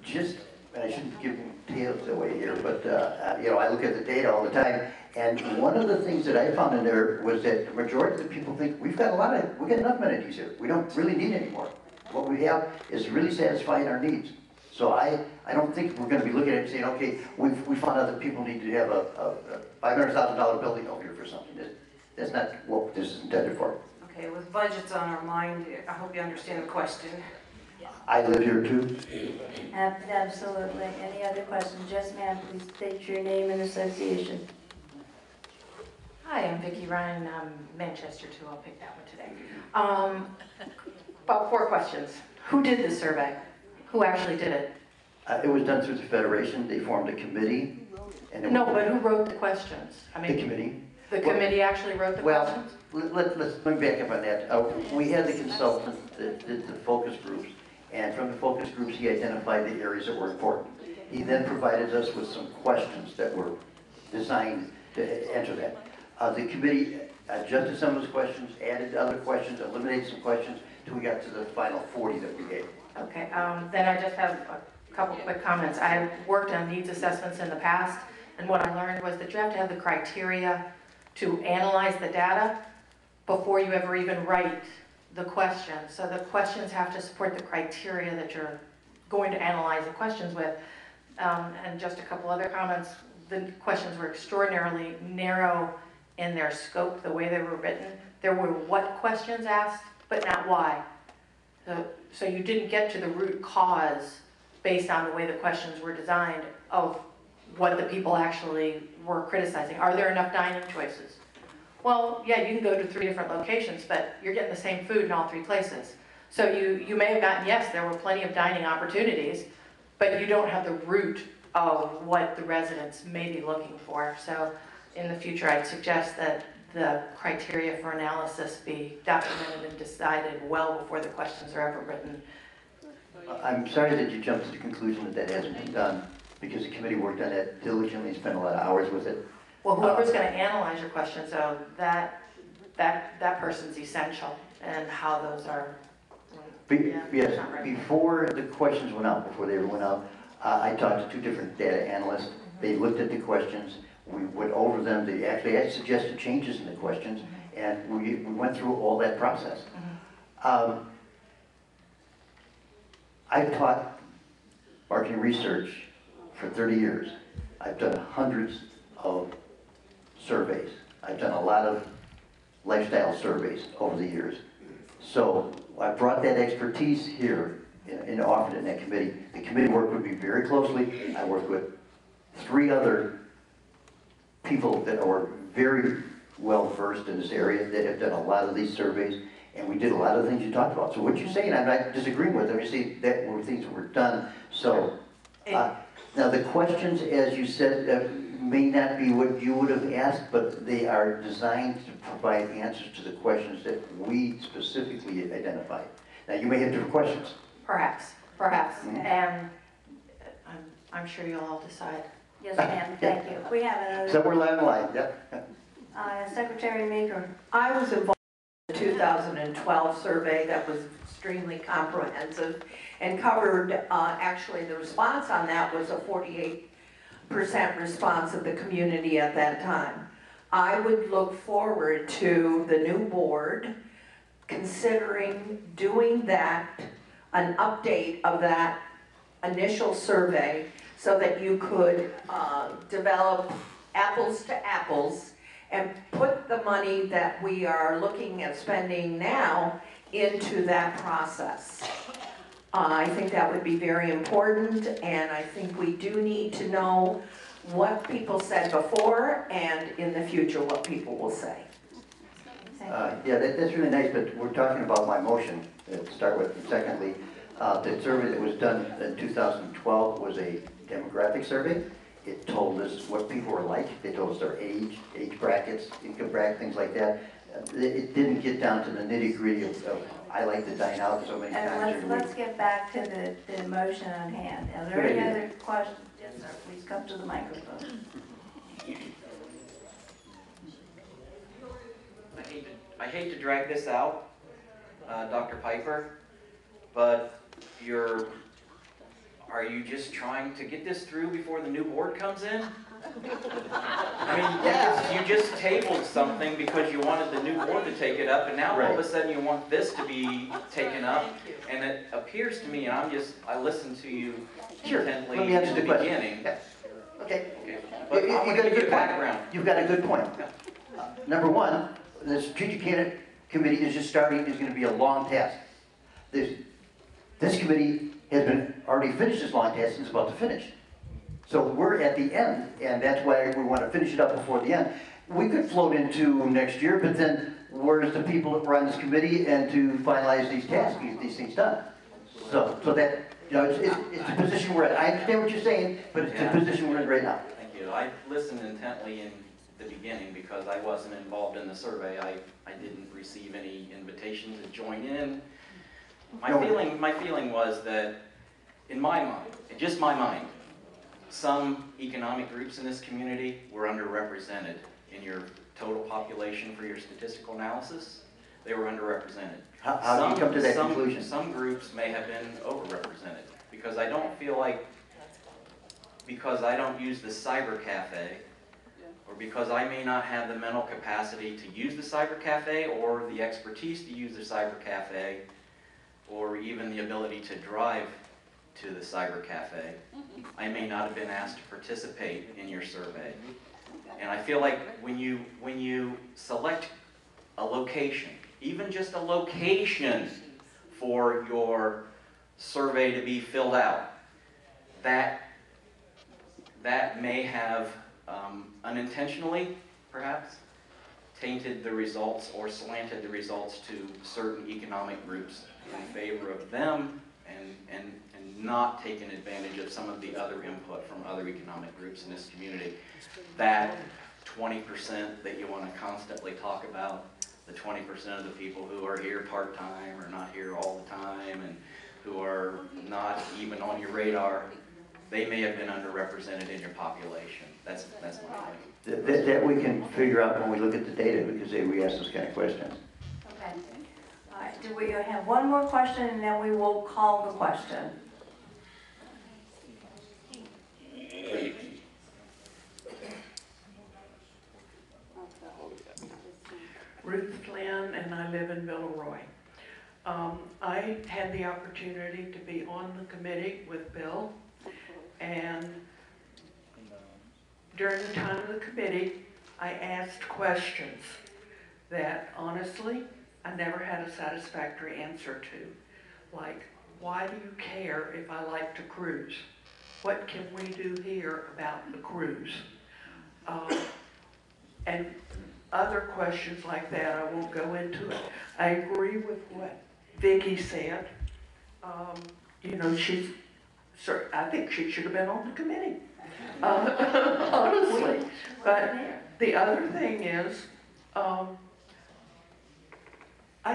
H: I shouldn't give tales away here, but I look at the data all the time. And one of the things that I found in there was that the majority of the people think we've got enough amenities here. We don't really need any more. What we have is really satisfying our needs. So I don't think we're going to be looking at it and saying, okay, we found out that people need to have a $500,000 building over here for something. That's not what this is intended for.
N: Okay, with budgets on our mind, I hope you understand the question.
H: I live here too.
A: Absolutely. Any other questions? Yes, ma'am, please state your name and association.
J: Hi, I'm Vicki Ryan. I'm Manchester too. I'll pick that one today. About 4 questions. Who did this survey? Who actually did it?
H: It was done through the Federation. They formed a committee. And
J: No, but who wrote the questions?
H: the committee.
J: The committee actually wrote the questions?
H: Let me back up on that. We had the consultant that did the focus groups, and from the focus groups, he identified the areas that were important. He then provided us with some questions that were designed to answer that. The committee adjusted some of those questions, added other questions, eliminated some questions, until we got to the final 40 that we gave.
J: Okay, then I just have a couple quick comments. I've worked on needs assessments in the past, and what I learned was that you have to have the criteria to analyze the data before you ever even write
P: the questions. So the questions have to support the criteria that you're going to analyze the questions with. And just a couple other comments. The questions were extraordinarily narrow in their scope, the way they were written. There were what questions asked, but not why. So you didn't get to the root cause based on the way the questions were designed of what the people actually were criticizing. Are there enough dining choices? Well, yeah, you can go to 3 different locations, but you're getting the same food in all 3 places. So you may have gotten, yes, there were plenty of dining opportunities, but you don't have the root of what the residents may be looking for. So in the future, I'd suggest that the criteria for analysis be documented and decided well before the questions are ever written.
H: I'm sorry that you jumped to the conclusion that that hasn't been done, because the committee worked on that diligently and spent a lot of hours with it.
P: Well, whoever's going to analyze your questions, so that person's essential, and how those are.
H: Yes, before the questions went out, before they ever went out, I talked to 2 different data analysts. They looked at the questions. We went over them. They actually had suggested changes in the questions, and we went through all that process. I've taught marketing research for 30 years. I've done hundreds of surveys. I've done a lot of lifestyle surveys over the years. So I brought that expertise here and offered it in that committee. The committee worked with me very closely. I worked with 3 other people that are very well versed in this area that have done a lot of these surveys, and we did a lot of things you talked about. So what you're saying, I'm not disagreeing with. I'm just saying that were things that were done. So now the questions, as you said, may not be what you would have asked, but they are designed to provide answers to the questions that we specifically identified. Now you may have different questions.
P: Perhaps. And I'm sure you'll all decide.
A: Yes, ma'am, thank you. We have another.
H: Somewhere along the line, yep.
A: Secretary Meeker.
C: I was involved in the 2012 survey that was extremely comprehensive and covered, actually the response on that was a 48% response of the community at that time. I would look forward to the new board considering doing that, an update of that initial survey so that you could develop apples to apples and put the money that we are looking at spending now into that process. I think that would be very important, and I think we do need to know what people said before and in the future what people will say.
H: Yeah, that's really nice, but we're talking about my motion to start with. And secondly, the survey that was done in 2012 was a demographic survey. It told us what people were like. They told us their age brackets, income bracket, things like that. It didn't get down to the nitty-gritty of I like to dine out so many times.
A: And let's get back to the motion on hand. Are there any other questions? Yes, sir. Please come to the microphone.
M: I hate to drag this out, Dr. Piper, but are you just trying to get this through before the new board comes in? I mean, you just tabled something because you wanted the new board to take it up, and now all of a sudden you want this to be taken up. And it appears to me, and I listened to you intently in the beginning.
H: Okay.
M: But I want to give you a background.
H: You've got a good point. Number one, the strategic candidate committee is just starting, is going to be a long task. This committee has already finished this long task and is about to finish. So we're at the end, and that's why we want to finish it up before the end. We could float into next year, but then where's the people that run this committee and to finalize these tasks, get these things done? So that, it's the position we're at. I understand what you're saying, but it's the position we're in right now.
M: Thank you. I listened intently in the beginning because I wasn't involved in the survey. I didn't receive any invitation to join in. My feeling was that, in my mind, in just my mind, some economic groups in this community were underrepresented in your total population for your statistical analysis. They were underrepresented.
H: How do you come to that conclusion?
M: Some groups may have been overrepresented because I don't feel like, because I don't use the cyber cafe, or because I may not have the mental capacity to use the cyber cafe or the expertise to use the cyber cafe or even the ability to drive to the cyber cafe, I may not have been asked to participate in your survey. And I feel like when you select a location, even just a location for your survey to be filled out, that may have unintentionally, perhaps, tainted the results or slanted the results to certain economic groups in favor of them and not taken advantage of some of the other input from other economic groups in this community. That 20% that you want to constantly talk about, the 20% of the people who are here part-time or not here all the time and who are not even on your radar, they may have been underrepresented in your population. That's my opinion.
H: That we can figure out when we look at the data, because we ask those kind of questions.
A: Okay. All right, do we have one more question and then we will call the question?
Q: Ruth Flynn, and I live in Villeroy. I had the opportunity to be on the committee with Bill, and during the time of the committee, I asked questions that honestly, I never had a satisfactory answer to. Like, why do you care if I like to cruise? What can we do here about the cruise? And other questions like that, I won't go into it. I agree with what Vicki said. You know, I think she should have been on the committee, honestly. But the other thing is, I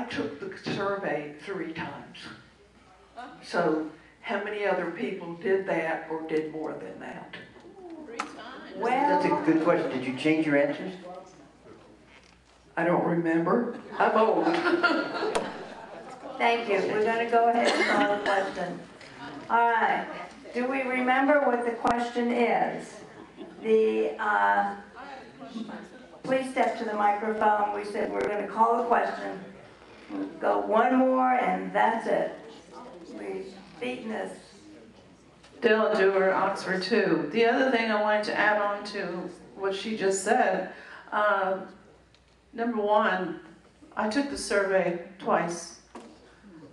Q: took the survey 3 times. So how many other people did that or did more than that?
P: 3 times.
H: That's a good question. Did you change your answers?
Q: I don't remember. I'm old.
A: Thank you. We're going to go ahead and call the question. All right. Do we remember what the question is? Please step to the microphone. We said we're going to call the question. We'll go one more and that's it. We've beaten this.
R: Dale Dewar, Oxford 2. The other thing I wanted to add on to what she just said, number one, I took the survey twice.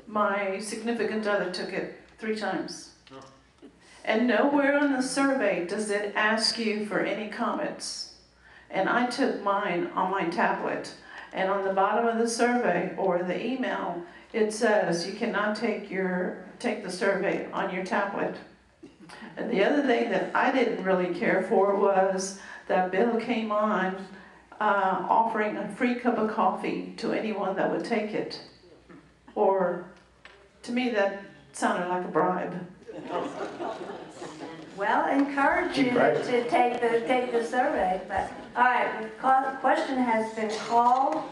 R: My significant other took it 3 times. And nowhere on the survey does it ask you for any comments. And I took mine on my tablet. And on the bottom of the survey or the email, it says you cannot take the survey on your tablet. And the other thing that I didn't really care for was that Bill came on offering a free cup of coffee to anyone that would take it. Or, to me, that sounded like a bribe.
A: Well, encourage you to take the survey. But all right, the question has been called,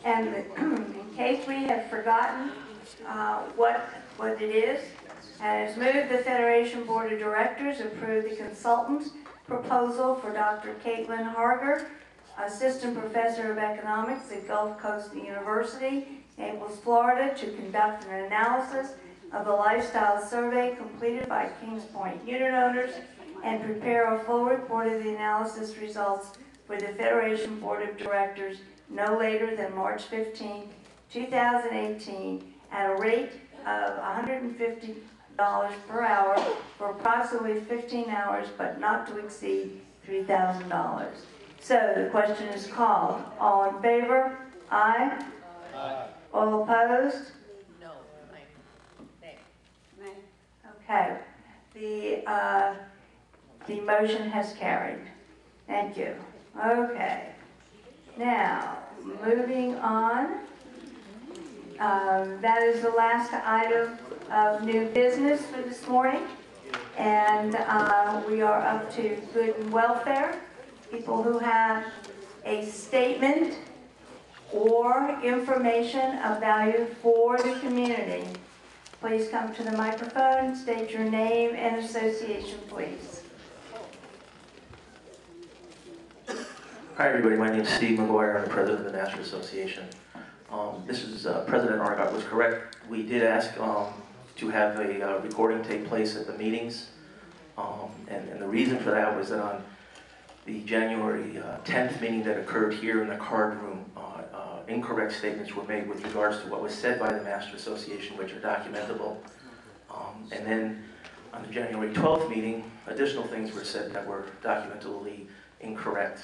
A: and in case we have forgotten what it is, and it's moved the Federation Board of Directors approve the consultant's proposal for Dr. Caitlin Harger, Assistant Professor of Economics at Gulf Coast University, Naples, Florida, to conduct an analysis of the lifestyle survey completed by Kings Point unit owners and prepare a full report of the analysis results for the Federation Board of Directors no later than March 15, 2018 at a rate of $150 per hour for approximately 15 hours, but not to exceed $3,000. So the question is called. All in favor? Aye. Aye. All opposed?
P: No.
A: Okay. The motion has carried. Thank you. Okay. Now, moving on. That is the last item of new business for this morning. And we are up to good and welfare. People who have a statement or information of value for the community, please come to the microphone, state your name and association, please.
S: Hi, everybody. My name is Steve McGuire. I'm the president of the Master Association. President Argot was correct. We did ask to have a recording take place at the meetings. And the reason for that was that on the January 10th meeting that occurred here in the card room, incorrect statements were made with regards to what was said by the Master Association, which are documentable. And then on the January 12th meeting, additional things were said that were documentably incorrect.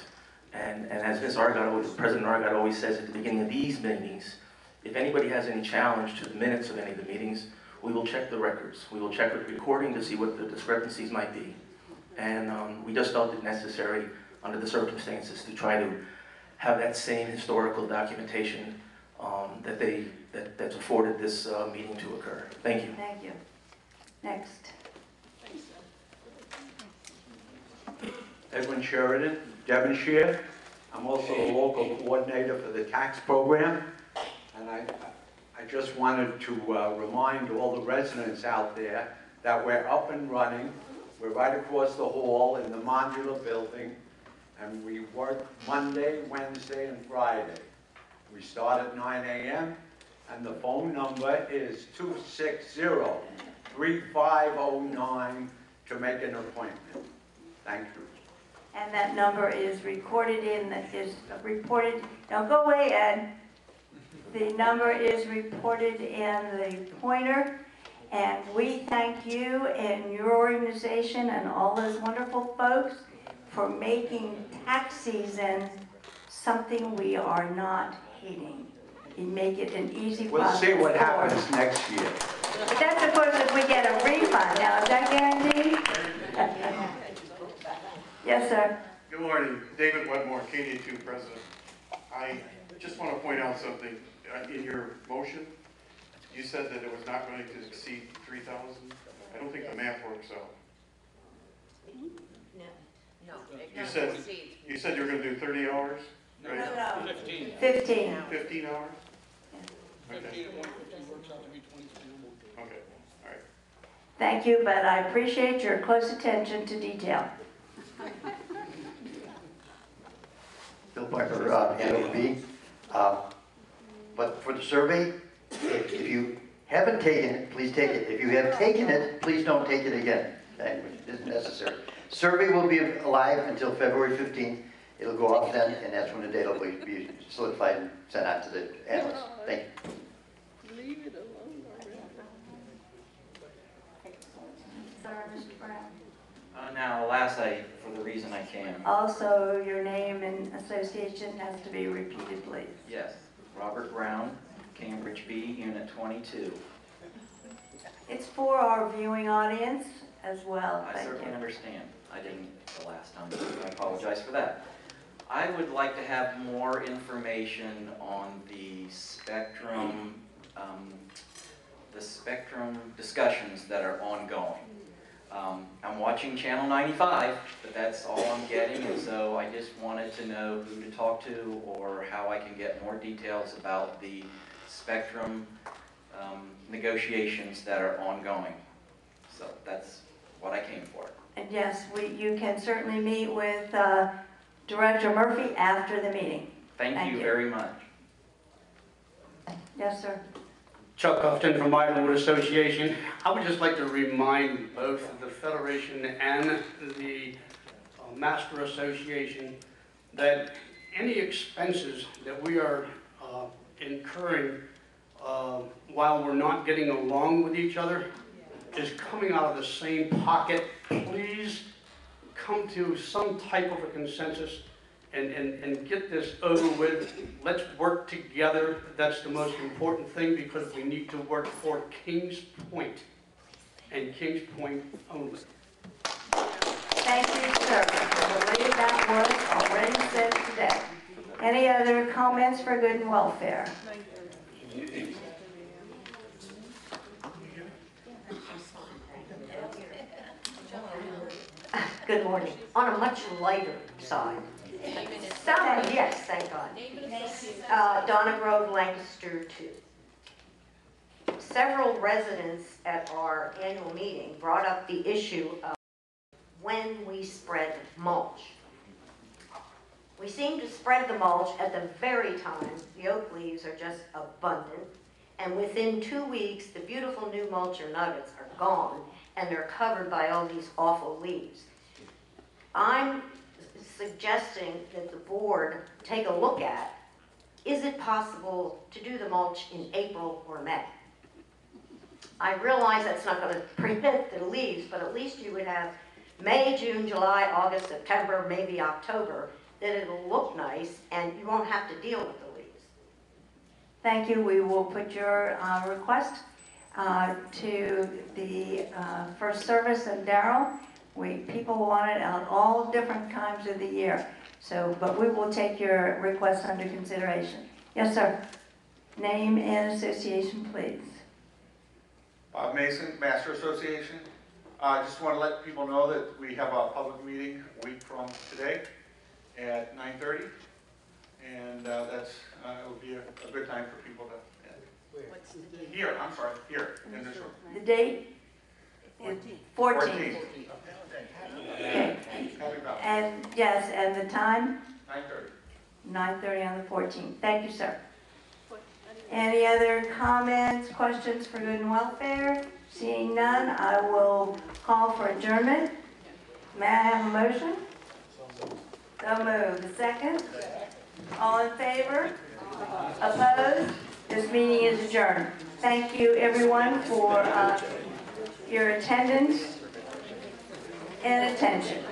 S: And as President Argot always says at the beginning of these meetings, if anybody has any challenge to the minutes of any of the meetings, we will check the records. We will check the recording to see what the discrepancies might be. And we just felt it necessary under the circumstances to try to have that same historical documentation that's afforded this meeting to occur. Thank you.
A: Thank you. Next.
T: Edwin Sheridan, Devonshire. I'm also the local coordinator for the tax program. And I just wanted to remind all the residents out there that we're up and running. We're right across the hall in the modular building. And we work Monday, Wednesday, and Friday. We start at 9 a.m. and the phone number is 260-3509 to make an appointment. Thank you.
A: And that number is reported, don't go away, Ed. The number is reported in the pointer. And we thank you and your organization and all those wonderful folks for making tax season something we are not hating. You make it an easy
T: We'll
A: process.
T: see what happens next year.
A: But that's of course if we get a refund. Now, is that guaranteed? Yes, sir.
U: Good morning. David Wetmore, KD2 president. I just want to point out something. In your motion, you said that it was not going to exceed 3,000. I don't think the math works out.
I: No.
U: You said you were going to do 30 hours? Right?
A: No.
U: 15.
A: 15.
U: 15 hours?
A: Yeah.
U: Okay. Okay, all right.
A: Thank you, but I appreciate your close attention to detail.
H: Bill Parker, NOB. But for the survey, if you haven't taken it, please take it. If you have taken it, please don't take it again. Language isn't necessary. Survey will be alive until February 15th. It'll go off then, and that's when the data will be solidified and sent out to the analysts. Thank you.
A: Leave it alone. Sorry, Mr. Brown.
M: Now, alas, for the reason I can.
A: Also, your name and association has to be repeated, please.
M: Yes, Robert Brown, Cambridge B, Unit 22.
A: It's for our viewing audience as well.
M: I
A: Thank
M: certainly
A: you.
M: understand. I didn't the last time, so I apologize for that. I would like to have more information on the spectrum discussions that are ongoing. I'm watching Channel 95, but that's all I'm getting, and so I just wanted to know who to talk to or how I can get more details about the spectrum negotiations that are ongoing. So that's what I came for.
A: And yes, you can certainly meet with Director Murphy after the meeting.
M: Thank you very much.
A: Yes, sir.
V: Chuck Houghton from Ironwood Association. I would just like to remind both the Federation and the Master Association that any expenses that we are incurring while we're not getting along with each other is coming out of the same pocket. Please come to some type of a consensus and get this over with. Let's work together. That's the most important thing, because we need to work for Kings Point and Kings Point only.
A: Thank you, sir. I believe that was already said today. Any other comments for good and welfare?
W: Good morning. On a much lighter side. Yes, thank God. Donna Grove, Lancaster 2. Several residents at our annual meeting brought up the issue of when we spread mulch. We seem to spread the mulch at the very time the oak leaves are just abundant, and within 2 weeks, the beautiful new mulch or nuggets are gone, and they're covered by all these awful leaves. I'm suggesting that the board take a look at, is it possible to do the mulch in April or May? I realize that's not going to prevent the leaves, but at least you would have May, June, July, August, September, maybe October, that it'll look nice and you won't have to deal with the leaves.
A: Thank you. We will put your request to the First Service and Darrell. People want it at all different times of the year. So, but we will take your request under consideration. Yes, sir. Name and association, please.
B: Bob Mason, Master Association. I just want to let people know that we have a public meeting a week from today at 9:30, and that's it will be a good time for people to. What's the date? Here, I'm sorry, here in this room.
A: The date? 14th. Okay. And yes, and the time?
B: 9:30.
A: 9:30 on the 14th. Thank you, sir. Any other comments, questions for good and welfare? Seeing none, I will call for adjournment. May I have a motion? So moved. A second? All in favor? Opposed? This meeting is adjourned. Thank you, everyone, for your attendance and attention.